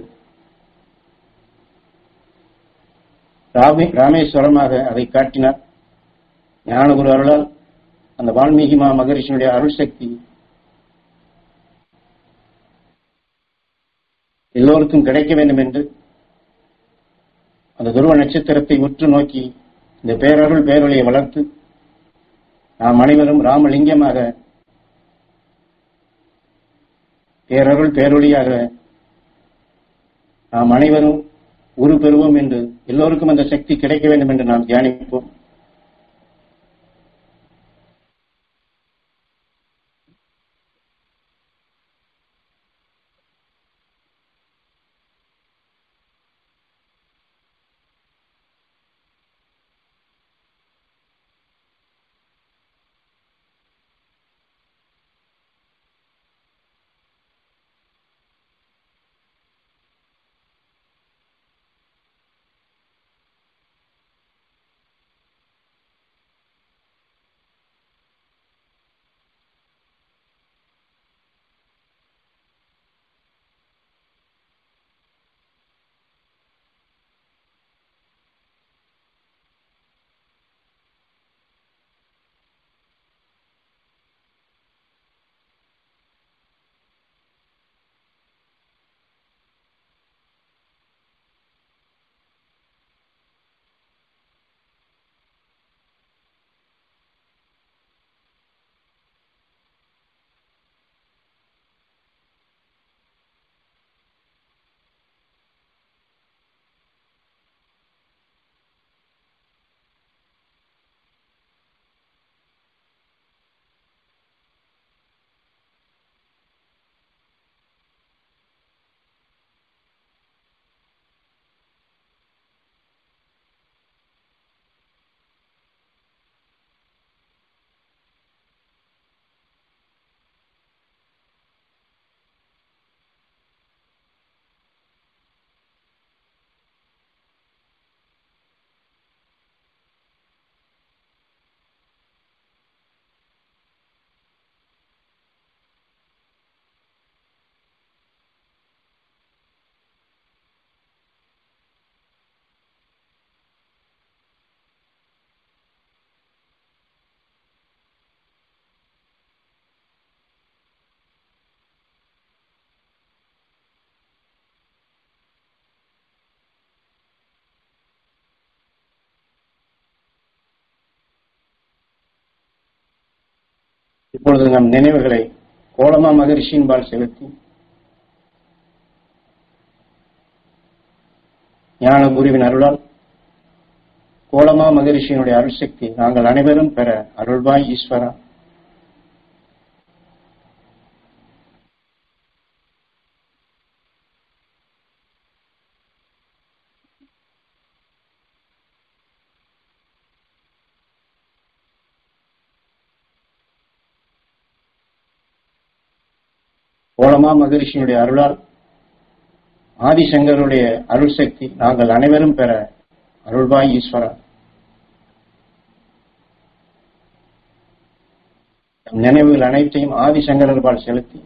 Speaker 1: ராமேஸ்வரமாக அதை காட்டினார். ஞானகுரு அருளால் அந்த வால்மீகி மகரிஷியினுடைய அருள் சக்தி எல்லோருக்கும் கிடைக்க வேண்டும் என்று அந்த துருவ நட்சத்திரத்தை உற்று நோக்கி இந்த பேரருள் பேரொளியை வளர்த்து நாம் அனைவரும் ராமலிங்கமாக, பேரருள் பேரொளியாக நாம் அனைவரும் உரு பெறுவோம் என்று, எல்லோருக்கும் அந்த சக்தி கிடைக்க வேண்டும் என்று நாம் தியானிப்போம். இப்பொழுது நம் நினைவுகளை கோலமா மகரிஷியின்பால் செலுத்தி ஞான குருவின் அருளால் கோலமா மகரிஷியினுடைய அருள் சக்தி நாங்கள் அனைவரும் பெற அருள்வாய் ஈஸ்வரா. கோலமா மகரிஷியினுடைய அருளால் ஆதிசங்கருடைய அருள் சக்தி நாங்கள் அனைவரும் பெற அருள்வாய் ஈஸ்வரா. நினைவுகள் அனைத்தையும் ஆதிசங்கரர்பால் செலுத்தி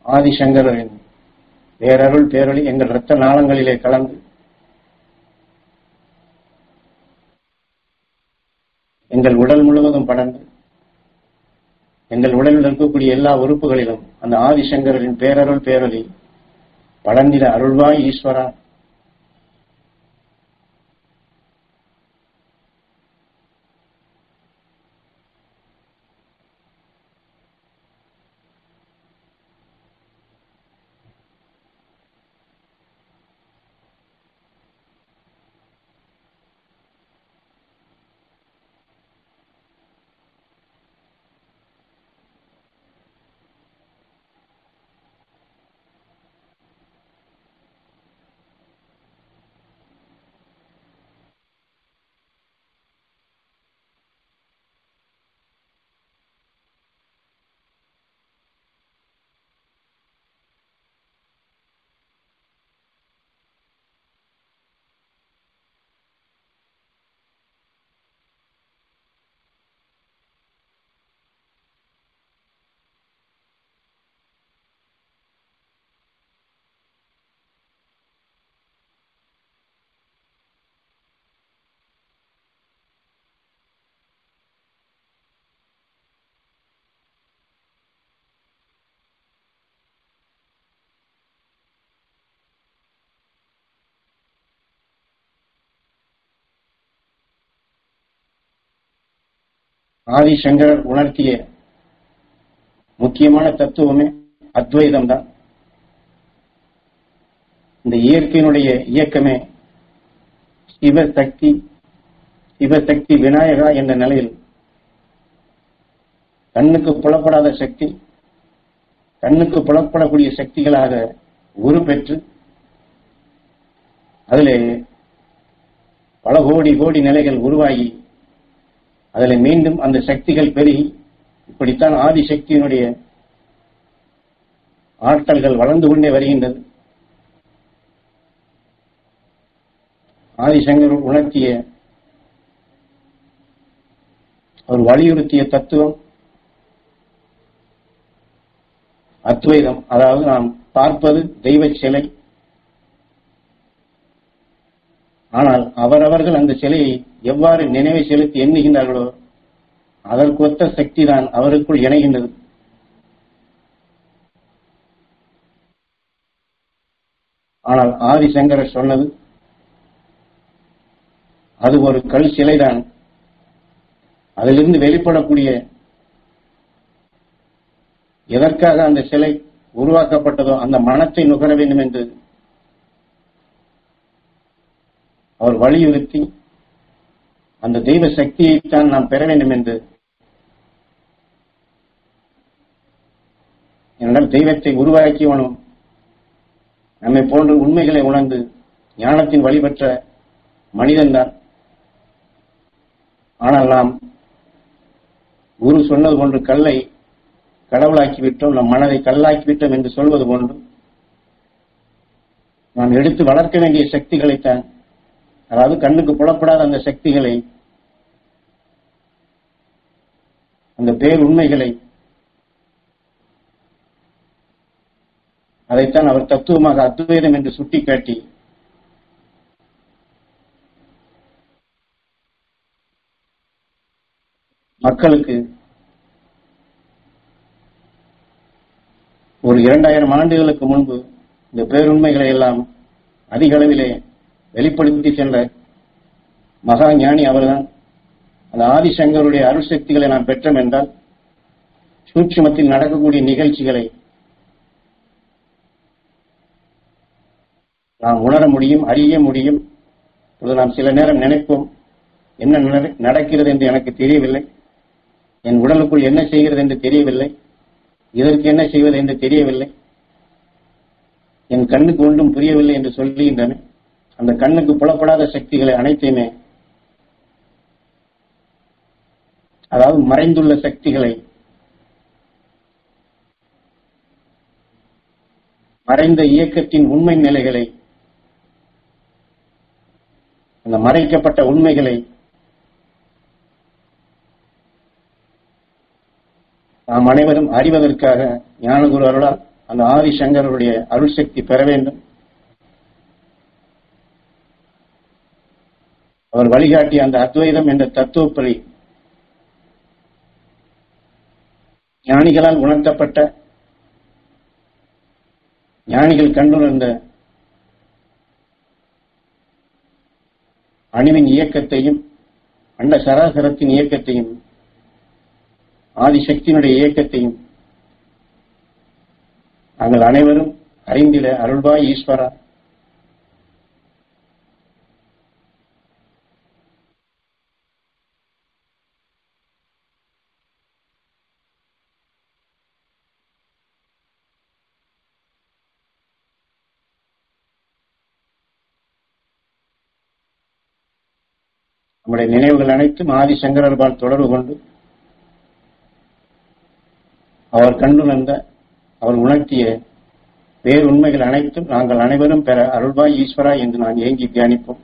Speaker 1: ஆதிசங்கரின் பேரருள் பேரொளி எங்கள் இரத்த நாளங்களிலே கலந்து எங்கள் உடல் முழுவதும் படர்ந்து எங்கள் உடலில் இருக்கக்கூடிய எல்லா உறுப்புகளிலும் அந்த ஆதிசங்கரின் பேரருள் பேரொளி படர்ந்திட அருள்வாய் ஈஸ்வரா. ஆதிசங்கரர் உணர்த்திய முக்கியமான தத்துவமே அத்வைதம் தான். இந்த இயற்கையினுடைய இயக்கமே சிவசக்தி சிவசக்தி விநாயகா என்ற நிலையில் கண்ணுக்கு புலப்படாத சக்தி கண்ணுக்கு புலப்படக்கூடிய சக்திகளாக உருப்பெற்று அதிலே பல கோடி கோடி நிலைகள் உருவாகி அதில் மீண்டும் அந்த சக்திகள் பெருகி இப்படித்தான் ஆதிசக்தியினுடைய ஆற்றல்கள் வளர்ந்து கொண்டே வருகின்றது. ஆதிசங்கர் உணர்த்திய அவர் வலியுறுத்திய தத்துவம் அத்வைதம். அதாவது நாம் பார்ப்பது தெய்வ சிலை, ஆனால் அவரவர்கள் அந்த சிலையை எவ்வாறு நினைவை செலுத்தி எண்ணுகின்றார்களோ அதற்கொத்த சக்தி தான் அவருக்குள் இணைகின்றது. ஆனால் ஆதிசங்கரர் சொன்னது அது ஒரு கல் சிலைதான். அதிலிருந்து வெளிப்படக்கூடிய எதற்காக அந்த சிலை உருவாக்கப்பட்டதோ அந்த மனத்தை நுகர வேண்டும் என்று அவர் வலியுறுத்தி அந்த தெய்வ சக்தியைத்தான் நாம் பெற வேண்டும் என்று, என்றால் தெய்வத்தை உருவாக்கியவனும் நம்மை போன்ற உண்மைகளை உணர்ந்து ஞானத்தின் வழிபெற்ற மனிதன்தான். ஆனால் நாம் குரு சொன்னது போன்று கல்லை கடவுளாக்கிவிட்டோம், நம் மனதை கல்லாக்கிவிட்டோம் என்று சொல்வது போன்று நாம் எடுத்து வளர்க்க வேண்டிய சக்திகளைத்தான், அதாவது கண்ணுக்கு புலப்படாத அந்த சக்திகளை, அந்த பேர் உண்மைகளை, அதைத்தான் அவர் தத்துவமாக அத்வைதம் என்று சுட்டிக்காட்டி மக்களுக்கு ஒரு 2000 ஆண்டுகளுக்கு முன்பு இந்த பேருண்மைகளை எல்லாம் அதிக அளவிலே வெளிப்படுத்தி சென்ற மகா ஞானி அவர்தான். அந்த ஆதிசங்கருடைய அருள் சக்திகளை நாம் பெற்றோம் என்றால் சூட்சுமத்தில் நடக்கக்கூடிய நிகழ்ச்சிகளை நாம் உணர முடியும், அறிய முடியும். நாம் சில நேரம் நினைப்போம், என்ன நடக்கிறது என்று எனக்கு தெரியவில்லை, என் உடலுக்குள் என்ன செய்கிறது என்று தெரியவில்லை, இதற்கு என்ன செய்வது என்று தெரியவில்லை, என் கண்ணுக்கு ஒன்றும் புரியவில்லை என்று சொல்லுகின்றன. அந்த கண்ணுக்கு புலப்படாத சக்திகளை அனைத்தையுமே, அதாவது மறைந்துள்ள சக்திகளை, மறைந்த இயக்கத்தின் உண்மை நிலைகளை, அந்த மறைக்கப்பட்ட உண்மைகளை நாம் அனைவரும் அறிவதற்காக ஞானகுரு அருளால் அந்த ஆதிசங்கருடைய அருள் சக்தி பெற வேண்டும். அவர் வழிகாட்டிய அந்த அத்வைதம் என்ற தத்துவப்படி ஞானிகளால் உணர்த்தப்பட்ட, ஞானிகள் கண்டுணர்ந்த அணுவின் இயக்கத்தையும் அண்ட சராசரத்தின் இயக்கத்தையும் ஆதிசக்தியினுடைய இயக்கத்தையும் நாங்கள் அனைவரும் அறிந்திட அருள்வாய் ஈஸ்வரா. நம்முடைய நினைவுகள் அனைத்தும் ஆதிசங்கரர்பால் தொடர்பு கொண்டு அவர் கண்டுணர்ந்த, அவர் உணர்த்திய பேருண்மைகள் அனைத்தும் நாங்கள் அனைவரும் பெற அருள்வாய் ஈஸ்வரா என்று நான் ஏங்கி தியானிப்போம்.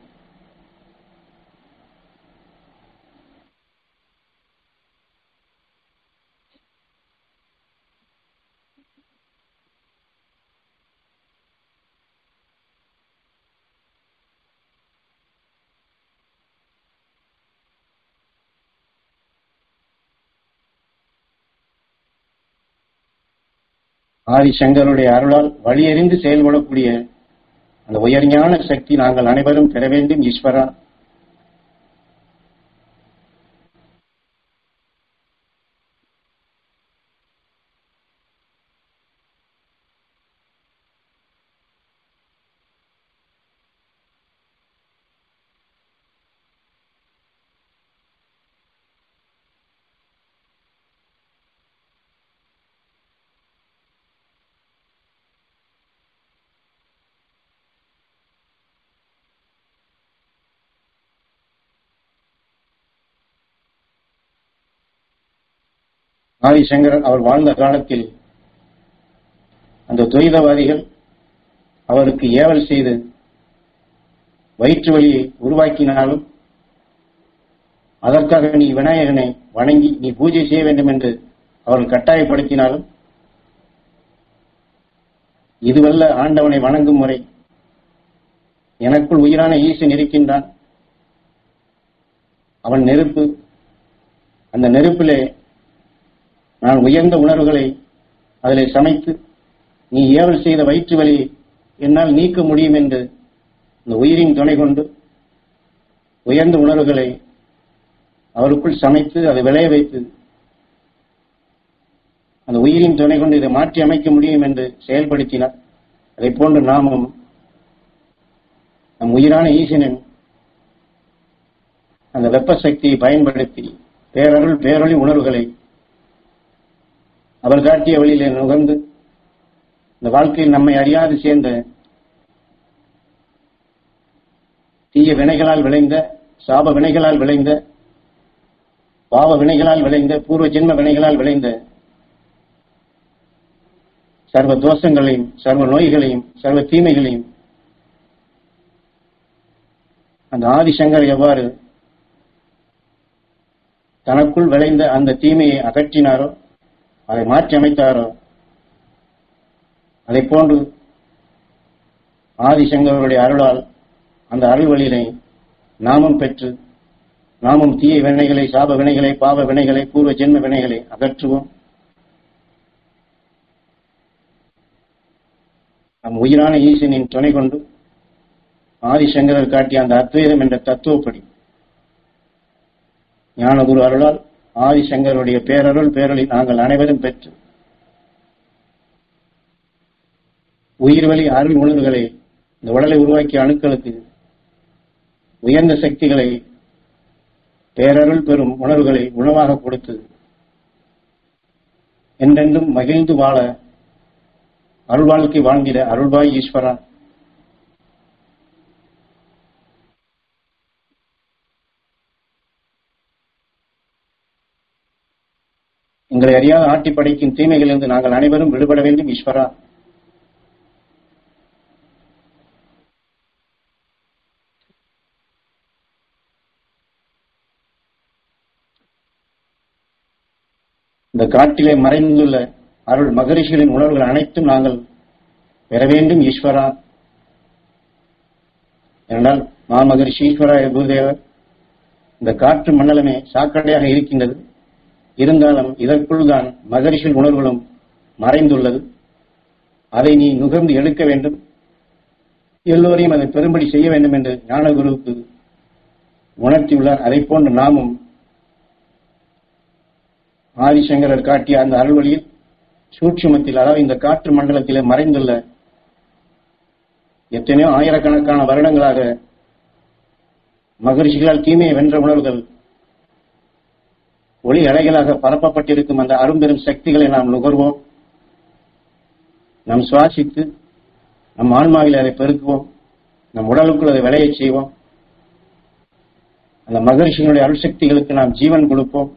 Speaker 1: ஆதிசங்கருடைய அருளால் வழியறிந்து செயல்படக்கூடிய அந்த உயர்ஞான சக்தி நாங்கள் அனைவரும் பெற வேண்டும் ஈஸ்வரா. ஆதிசங்கரன் அவர் வாழ்ந்த காலத்தில் அந்த துவைதவாதிகள் அவருக்கு ஏவல் செய்து வயிற்று வலியை உருவாக்கினாலும், அதற்காக நீ விநாயகனை வணங்கி நீ பூஜை செய்ய வேண்டும் என்று அவர்கள் கட்டாயப்படுத்தினாலும், இதுவல்ல ஆண்டவனை வணங்கும் முறை, எனக்குள் உயிரான ஈசன் இருக்கின்றான், அவன் நெருப்பு, அந்த நெருப்பிலே நான் உயர்ந்த உணர்வுகளை அதில் சமைத்து நீ ஏவல் செய்த வயிற்று வலியை என்னால் நீக்க முடியும் என்று இந்த உயிரின் துணை கொண்டு உயர்ந்த உணர்வுகளை அவருக்குள் சமைத்து அதை விளைய வைத்து அந்த உயிரின் துணை கொண்டு இதை மாற்றி அமைக்க முடியும் என்று செயல்படுத்தினார். அதை போன்று நாமும் நம் உயிரான ஈசனின் அந்த வெப்ப சக்தியை பயன்படுத்தி பேரருள் பேரொளி உணர்வுகளை அவர் காட்டிய வழியிலே நுகர்ந்து இந்த வாழ்க்கையில் நம்மை அறியாது சேர்ந்த தீய வினைகளால் விளைந்த, சாப வினைகளால் விளைந்த, பாவ வினைகளால் விளைந்த, பூர்வ ஜென்ம வினைகளால் விளைந்த சர்வ தோஷங்களையும், சர்வ நோய்களையும், சர்வ தீமைகளையும் அந்த ஆதிசங்கர் எவ்வாறு தனக்குள் விளைந்த அந்த தீமையை அகற்றினாரோ, அதை மாற்றி அமைத்தாரோ, அதை போன்று ஆதிசங்கருடைய அருளால் அந்த அருள் வழியினை நாமும் பெற்று நாமும் தீய வினைகளை, சாப வினைகளை, பாவ வினைகளை, பூர்வ ஜென்ம வினைகளை அகற்றுவோம். நம் உயிரான ஈசனின் துணை கொண்டு ஆதிசங்கரர் காட்டிய அந்த அத்வைதம் என்ற தத்துவப்படி ஞானகுரு அருளால் ஆதிசங்கருடைய பேரருள் பேரொளி நாங்கள் அனைவரும் பெற்று உயிர்வழி அருள் உணர்வுகளை இந்த உடலை உருவாக்கிய அணுக்களுக்கு உயர்ந்த சக்திகளை பேரருள் பெறும் உணர்வுகளை உணவாக கொடுத்து என்றென்றும் மகிழ்ந்து வாழ அருள் வாழ்க்கை வாழ்ந்திட அருள்வாய் ஈஸ்வரா. எங்களை அறியாத ஆட்டி படைக்கும் தீமைகளிலிருந்து நாங்கள் அனைவரும் விடுபட வேண்டும் ஈஸ்வரா. இந்த காட்டிலே மறைந்துள்ள அருள் மகரிஷிகளின் உணர்வுகள் அனைத்தும் நாங்கள் பெற வேண்டும் ஈஸ்வரா. என்றால் மாமகரிஷி ஈஸ்வரா குருதேவர் இந்த காற்று மண்டலமே சாக்கடையாக இருக்கின்றது. இருந்தாலும் இதற்குள் தான் மகரிஷிகள் உணர்வுகளும் மறைந்துள்ளது. அதை நீ நுகர்ந்து எடுக்க வேண்டும், எல்லோரையும் அதை பெரும்படி செய்ய வேண்டும் என்று ஞானகுருவுக்கு உணர்த்தியுள்ளார். அதை போன்று நாமும் ஆதிசங்கரர் காட்டிய அந்த அருள்வழியில் சூட்சுமத்தில், அதாவது இந்த காற்று மண்டலத்திலே மறைந்துள்ள எத்தனையோ ஆயிரக்கணக்கான வருடங்களாக மகரிஷிகளால் தீமையை வென்ற உணர்வுகள் ஒளி அலைகளாக பரப்பப்பட்டிருக்கும் அந்த அரும்பெரும் சக்திகளை நாம் நுகர்வோம், நாம் சுவாசித்து நம் ஆன்மாவில் அதை பெருக்குவோம், நம் உடலுக்குள் அதை விளையச் செய்வோம். அந்த மகரிஷிகளுடைய அருள் சக்திகளுக்கு நாம் ஜீவன் கொடுப்போம்.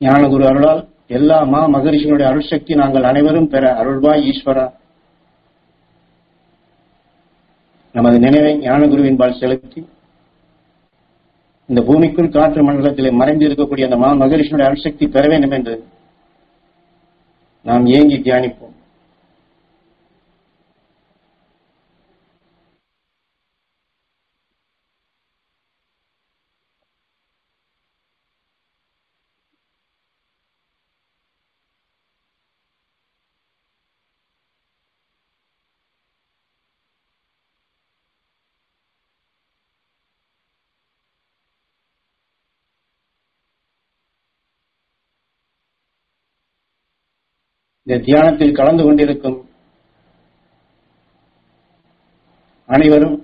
Speaker 1: ஞானகுரு அருளால் எல்லா மகரிஷிகளுடைய அருள் சக்தி நாங்கள் அனைவரும் பெற அருள்வாய் ஈஸ்வரா. நமது நினைவை ஞானகுருவின் பால் செலுத்தி இந்த பூமிக்குள் காற்று மண்டலத்திலே மறைந்து இருக்கக்கூடிய அந்த மகரிஷியுடைய அருள் சக்தி பெற வேண்டும் என்று நாம் ஏங்கி தியானிப்போம். இந்த தியானத்தில் கலந்து கொண்டிருக்கும் அனைவரும்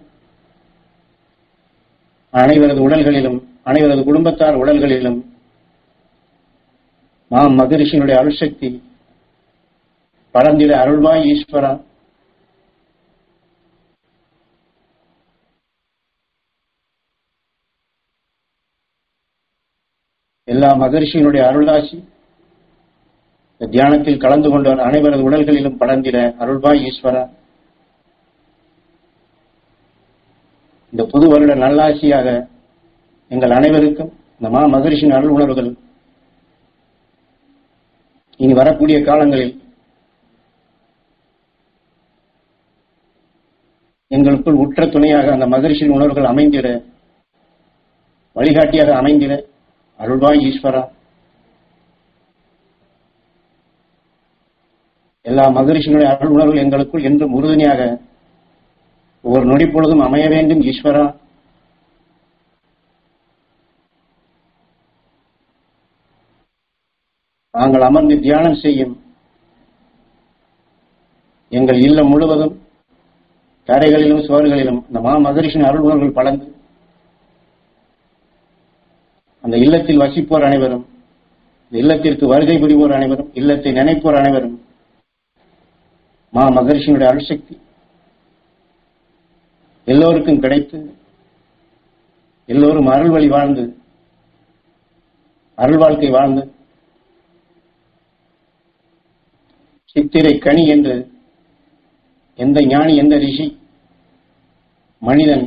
Speaker 1: அனைவரது உடல்களிலும் அனைவரது குடும்பத்தார் உடல்களிலும் மகரிஷியினுடைய அருள்சக்தி படர்ந்திட அருள்வாய் ஈஸ்வரா. எல்லா மகரிஷியினுடைய அருளாசி தியானத்தில் கலந்து கொண்டவர் அனைவரது உடல்களிலும் படர்ந்திட அருள்வாய் ஈஸ்வரா. இந்த புது வருட நல்லாசியாக எங்கள் அனைவருக்கும் இந்த மகரிஷியின் அருள் உணர்வுகள் இனி வரக்கூடிய காலங்களில் எங்களுக்குள் உற்ற துணையாக அந்த மகரிஷியின் உணர்வுகள் அமைந்திட, வழிகாட்டியாக அமைந்திட அருள்வாய் ஈஸ்வரா. எல்லா மகரிஷிகளுடைய அருள் உணர்வுகள் எங்களுக்குள் என்றும் உறுதுணையாக ஒவ்வொரு நொடி பொழுதும் அமைய வேண்டும் ஈஸ்வரா. நாங்கள் அமர்ந்து தியானம் செய்யும் எங்கள் இல்லம் முழுவதும் தரைகளிலும் சுவர்களிலும் இந்த மகரிஷியின் அருள் உணர்வுகள் படர்ந்து அந்த இல்லத்தில் வசிப்போர் அனைவரும், இந்த இல்லத்திற்கு வருகை புரிவோர் அனைவரும், இல்லத்தை நினைப்போர் அனைவரும் மகரிஷியினுடைய அருள்சக்தி எல்லோருக்கும் கிடைத்து எல்லோரும் அருள் வழி வாழ்ந்து அருள் வாழ்க்கை வாழ்ந்து சித்திரை கனி என்று எந்த ஞானி, எந்த ரிஷி, மனிதன்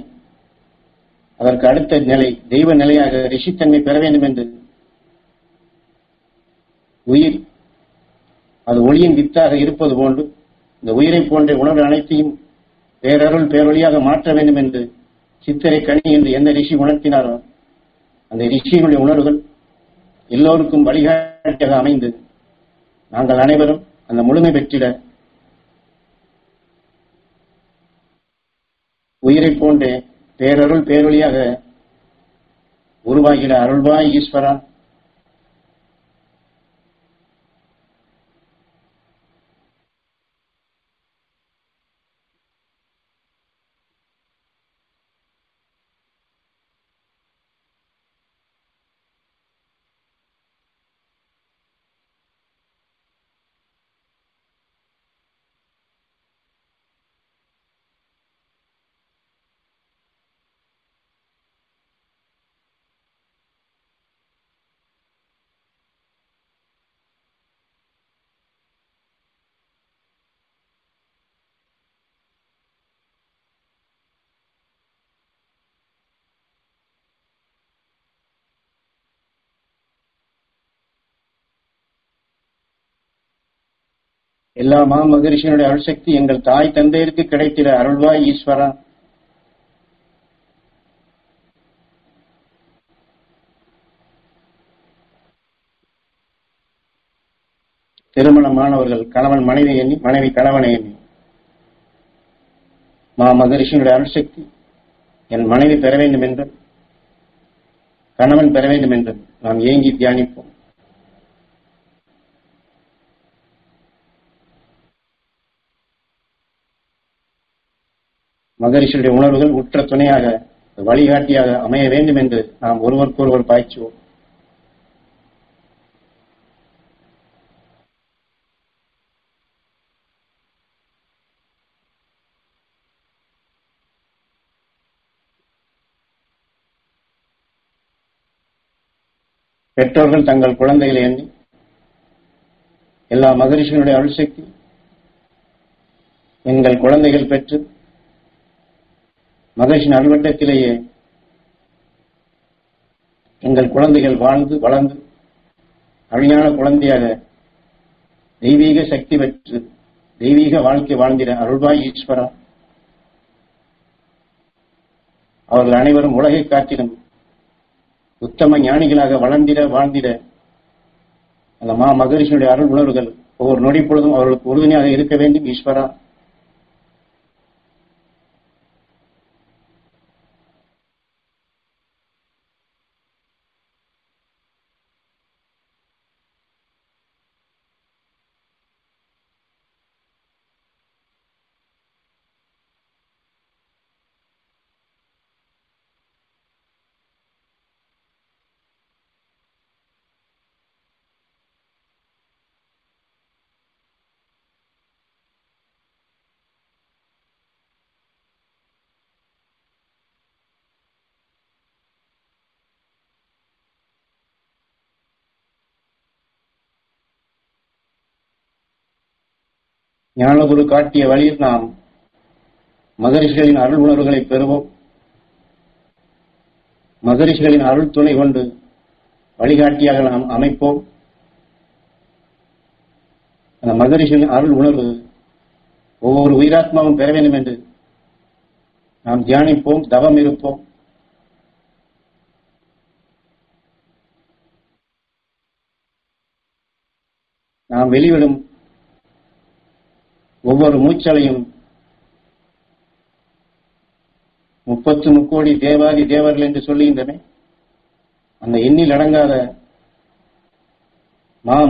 Speaker 1: அதற்கு அடுத்த நிலை தெய்வ நிலையாக ரிஷித்தன்மை பெற வேண்டும் என்று உயிர் அது ஒளியின் வித்தாக இருப்பது போன்று இந்த உயிரை போன்ற உணர்வு அனைத்தையும் பேரருள் பேரொழியாக மாற்ற வேண்டும் என்று சித்திரை கனி என்று எந்த ரிஷி உணர்த்தினாரோ அந்த ரிஷியினுடைய உணர்வுகள் எல்லோருக்கும் வழிகாட்டியாக அமைந்து நாங்கள் அனைவரும் அந்த முழுமை பெற்றிட உயிரை போன்றே பேரருள் பேரொழியாக உருவாகிற அருள்வாய் ஈஸ்வரா, எல்லா மகரிஷியினுடைய அருள்சக்தி எங்கள் தாய் தந்தையருக்கு கிடைத்திட அருள்வாய் ஈஸ்வரா. திருமணமானவர்கள் கணவன் மனைவி எண்ணி, மனைவி கணவனை எண்ணி, மகரிஷியினுடைய அருள்சக்தி என் மனைவி பெற வேண்டும் என்றும் கணவன் பெற வேண்டும் என்றும் நாம் ஏங்கி தியானிப்போம். மகரிஷியுடைய உணர்வுகள் உற்ற துணையாக வழிகாட்டியாக அமைய வேண்டும் என்று நாம் ஒருவருக்கொருவர் பாய்ச்சுவோம். பெற்றோர்கள் தங்கள் குழந்தைகளை எண்ணி எல்லா மகரிஷியினுடைய அருள்சக்தி எங்கள் குழந்தைகள் பெற்று மகரிஷின் அருள்வட்டத்திலேயே எங்கள் குழந்தைகள் வாழ்ந்து வளர்ந்து அழியான குழந்தையாக தெய்வீக சக்தி பெற்று தெய்வீக வாழ்க்கை வாழ்ந்திட அருள்வாய் ஈஸ்வரா. அவர்கள் அனைவரும் உலகை காட்டிலும் உத்தம ஞானிகளாக வளர்ந்திட வாழ்ந்திட அந்த மகரிஷியுடைய அருள் உணர்வுகள் ஒவ்வொரு நொடி பொழுதும் அவர்களுக்கு உறுதுணையாக இருக்க வேண்டும் ஈஸ்வரா. ஞானகுரு காட்டிய வழியில் நாம் மகரிஷிகளின் அருள் உணர்வுகளை பெறுவோம். மகரிஷிகளின் அருள் துணை கொண்டு வழிகாட்டியாக நாம் அமைப்போம். அந்த மகரிஷிகளின் அருள் உணர்வு ஒவ்வொரு உயிராத்மாவும் பெற வேண்டும் என்று நாம் தியானிப்போம், தவம் இருப்போம். நாம் வெளிவிடும் ஒவ்வொரு மூச்சலையும் 30 முக்கோடி தேவாதி தேவர்கள் என்று சொல்லுகின்றன. அந்த எண்ணில் அடங்காத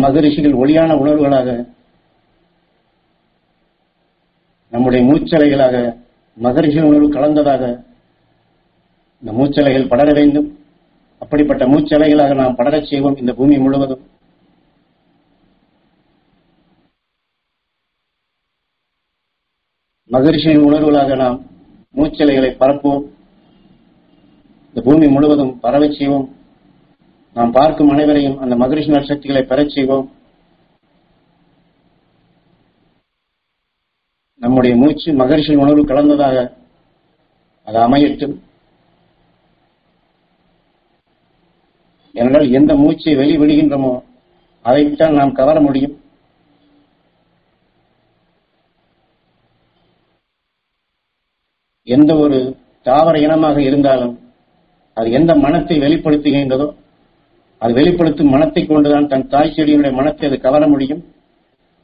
Speaker 1: மகரிஷிகள் ஒளியான உணர்வுகளாக நம்முடைய மூச்சலைகளாக மகரிஷி உணர்வு கலந்ததாக இந்த மூச்சலைகள் படர வேண்டும். அப்படிப்பட்ட மூச்சலைகளாக நாம் படரச் செய்வோம் இந்த பூமி முழுவதும். மகரிஷியின் உணர்வுகளாக நாம் மூச்சலைகளை பரப்புவோம். இந்த பூமி முழுவதும் பரவச் செய்வோம். நாம் பார்க்கும் அனைவரையும் அந்த மகரிஷி நற்சக்திகளை பெறச் செய்வோம். நம்முடைய மூச்சு மகரிஷியின் உணர்வு கலந்ததாக அது அமையட்டும். ஏனென்றால் எந்த மூச்சை வெளிவிடுகின்றோமோ அதைத்தான் நாம் கவர முடியும். எந்த ஒரு தாவர இனமாக இருந்தாலும் அது எந்த மனத்தை வெளிப்படுத்துகின்றதோ அது வெளிப்படுத்தும் மனத்தை கொண்டுதான் தன் தாய் செடியினுடைய மனத்தை அது கவர முடியும்.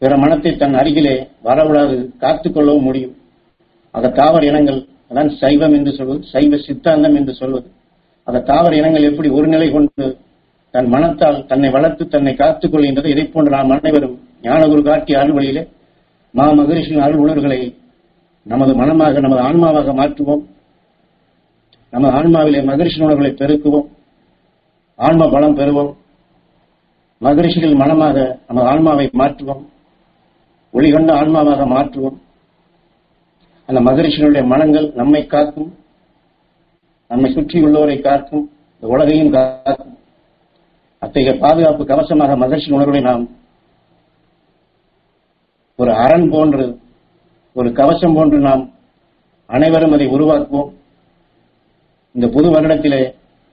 Speaker 1: பிற மனத்தை தன் அருகிலே வரவிடாது காத்துக் கொள்ளவும் முடியும். ஆக தாவர இனங்கள் அதான் சைவம் என்று சொல்வது, சைவ சித்தாந்தம் என்று சொல்வது. அந்த தாவர இனங்கள் எப்படி ஒரு நிலை கொண்டு தன் மனத்தால் தன்னை வளர்த்து தன்னை காத்துக் கொள்கின்றது. இதை போன்று நாம் அனைவரும் ஞானகுரு காட்டிய அருள் வழியிலே மகரிஷியின் அருள் உணர்வுகளை நமது மனமாக, நமது ஆன்மாவாக மாற்றுவோம். நமது ஆன்மாவிலே மகரிஷி உணர்வுகளை பெருக்குவோம், ஆன்ம பலம் பெறுவோம். மகரிஷிகள் மனமாக நமது ஆன்மாவை மாற்றுவோம், ஒளிகொண்ட ஆன்மாவாக மாற்றுவோம். அந்த மகரிஷிகளுடைய மனங்கள் நம்மை காக்கும், நம்மை சுற்றி உள்ளவரை காக்கும், இந்த உலகையும் காக்கும். அத்தகைய பாதுகாப்பு கவசமாக மகரிஷி உணர்வை நாம் ஒரு அரண் போன்று, ஒரு கவசம் போன்று நாம் அனைவரும் அதை உருவாக்குவோம். இந்த புது வருடத்திலே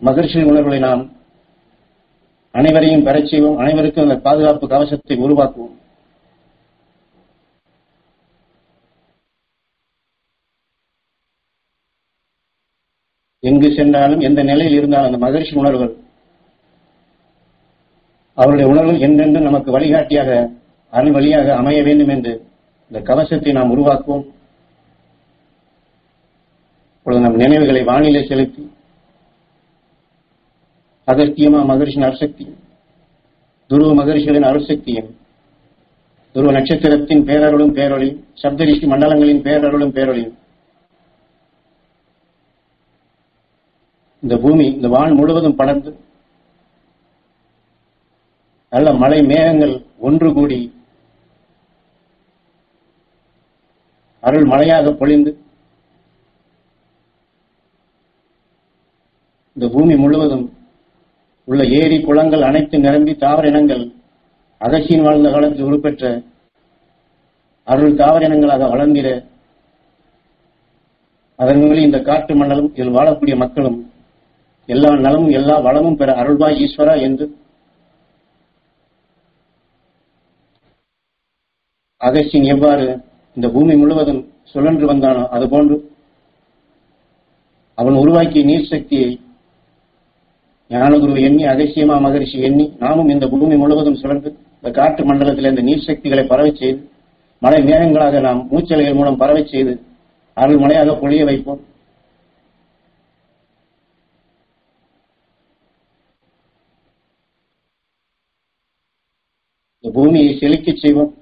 Speaker 1: மகரிஷி உணர்வுகளை நாம் அனைவரையும் பெறச் செய்வோம். அனைவருக்கும் அந்த பாதுகாப்பு கவசத்தை உருவாக்குவோம். எங்கு சென்றாலும் எந்த நிலையில் இருந்தாலும் அந்த மகரிஷி உணர்வுகள், அவருடைய உணர்வுகள் என்றென்று நமக்கு வழிகாட்டியாக, அருள் வழியாக அமைய வேண்டும் என்று இந்த கவசத்தை நாம் உருவாக்குவோம். இப்பொழுது நம் நினைவுகளை வானிலை செலுத்தி அகஸ்தியமா மகரிஷின் அருசக்தியும், துருவ மகரிஷிகளின் அருசக்தியும், துருவ நட்சத்திரத்தின் பேரருளும் பேரொழியும், சப்தரிஷி மண்டலங்களின் பேரருளும் பேரொழியும், இந்த பூமி, இந்த வான் முழுவதும் படர்ந்து நல்ல மழை மேகங்கள் ஒன்று கூடி அருள் மழையாக பொழிந்து இந்த பூமி முழுவதும் உள்ள ஏரி குளங்கள் அனைத்து நிரம்பி தாவர இனங்கள் அகசியின் வாழ்ந்த காலத்தில் உருப்பெற்ற அருள் தாவர இனங்களாக வளர்ந்திட, அதன் மூலம் இந்த காட்டு மண்டலம், இதில் வாழக்கூடிய மக்களும் எல்லா நலமும் எல்லா வளமும் பெற அருள்வாய் ஈஸ்வரா என்று அகஸ்டின் எவ்வாறு இந்த பூமி முழுவதும் சுழன்று வந்தானோ அதுபோன்று அவன் உருவாக்கிய நீர் சக்தியை ஞானகுரு எண்ணி, அகசியமா மகரிஷி எண்ணி, நாமும் இந்த பூமி முழுவதும் சுழன்று இந்த காட்டு மண்டலத்தில் இந்த நீர் சக்திகளை பரவச் செய்து, மழை மேகங்களாக நாம் மூச்சலைகள் மூலம் பரவச் செய்து அருள் மழையாக பொழிய வைப்போம். இந்த பூமியை செழிக்கச் செய்வோம்.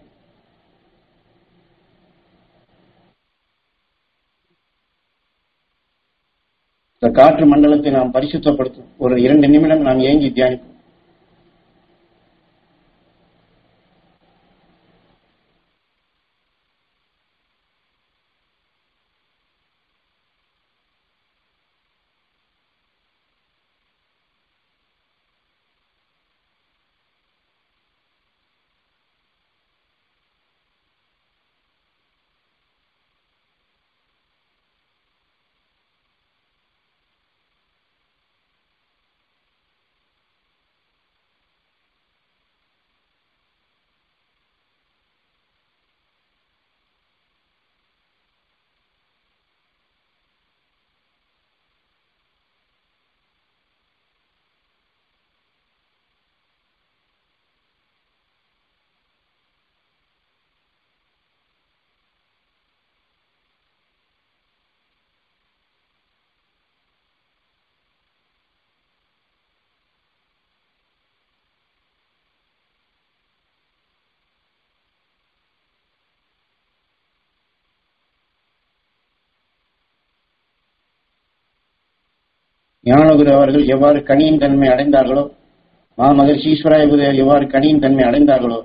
Speaker 1: இந்த காற்று மண்டலத்தை நாம் பரிசுத்தப்படுத்தும். ஒரு 2 நிமிடம் நாம் ஏங்கி தியானிப்போம். ஞானகுரு அவர்கள் எவ்வாறு கனியின் தன்மை அடைந்தார்களோ, மகரிஷி ஈஸ்வராய குருதேவர் எவ்வாறு கனியின் தன்மை அடைந்தார்களோ,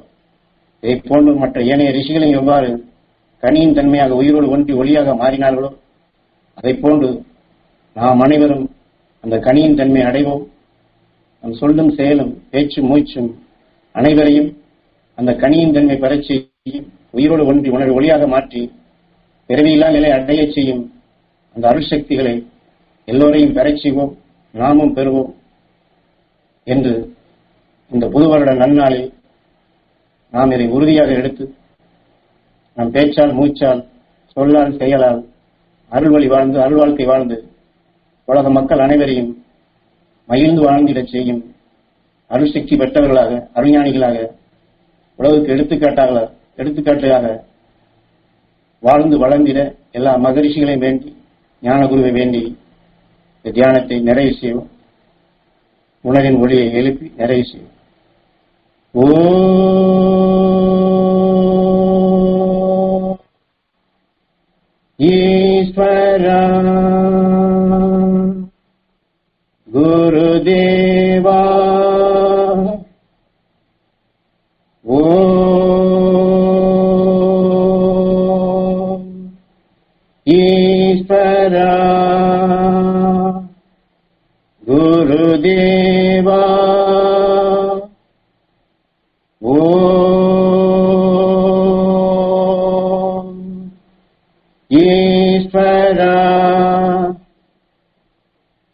Speaker 1: இதை போன்று மற்ற ஏனைய ரிஷிகளையும் எவ்வாறு கனியின் தன்மையாக உயிரோடு ஒன்றி ஒளியாக மாறினார்களோ, அதை போன்று நாம் அனைவரும் அந்த கனியின் தன்மை அடைவோம். நம் சொல்லும் செயலும் பேச்சும் மூச்சும் அனைவரையும் அந்த கனியின் தன்மை பெறச் செய்யும், உயிரோடு ஒன்றி ஒளியாக மாற்றி பிறவியில்லா நிலை அடைய செய்யும் அந்த அருள் சக்திகளை எல்லோரையும் பெறச் செய்வோம், நாமும் பெறுவோம் என்று இந்த புது வருட நன்னாளில் நாம் இதை உறுதியாக எடுத்து நம் பேச்சால், மூச்சால், சொல்லால், செயலால் அருள் வழி வாழ்ந்து, அருள் வாழ்க்கை வாழ்ந்து உலக மக்கள் அனைவரையும் மகிழ்ந்து வாழ்ந்திடச் செய்யும் அருள் சக்தி பெற்றவர்களாக, அருஞானிகளாக, உலகுக்கு எடுத்துக்காட்டாக வாழ்ந்து வளர்ந்திட எல்லா மகரிஷிகளையும் வேண்டி ஞானகுருவை வேண்டி இந்த தியானத்தை நிறைவு செய்வோம். உணரின் ஒளியை எழுப்பி நிறைவு செய்வோம். ஓ ஈஸ்வரா குருதேவா ஓ ஈஸ்வரா குருதேவா ஓ ஈஸ்வரா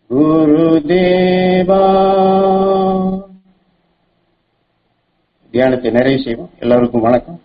Speaker 1: குருதேவா. தியானத்தை நிறைவு செய்வோம். எல்லோருக்கும் வணக்கம்.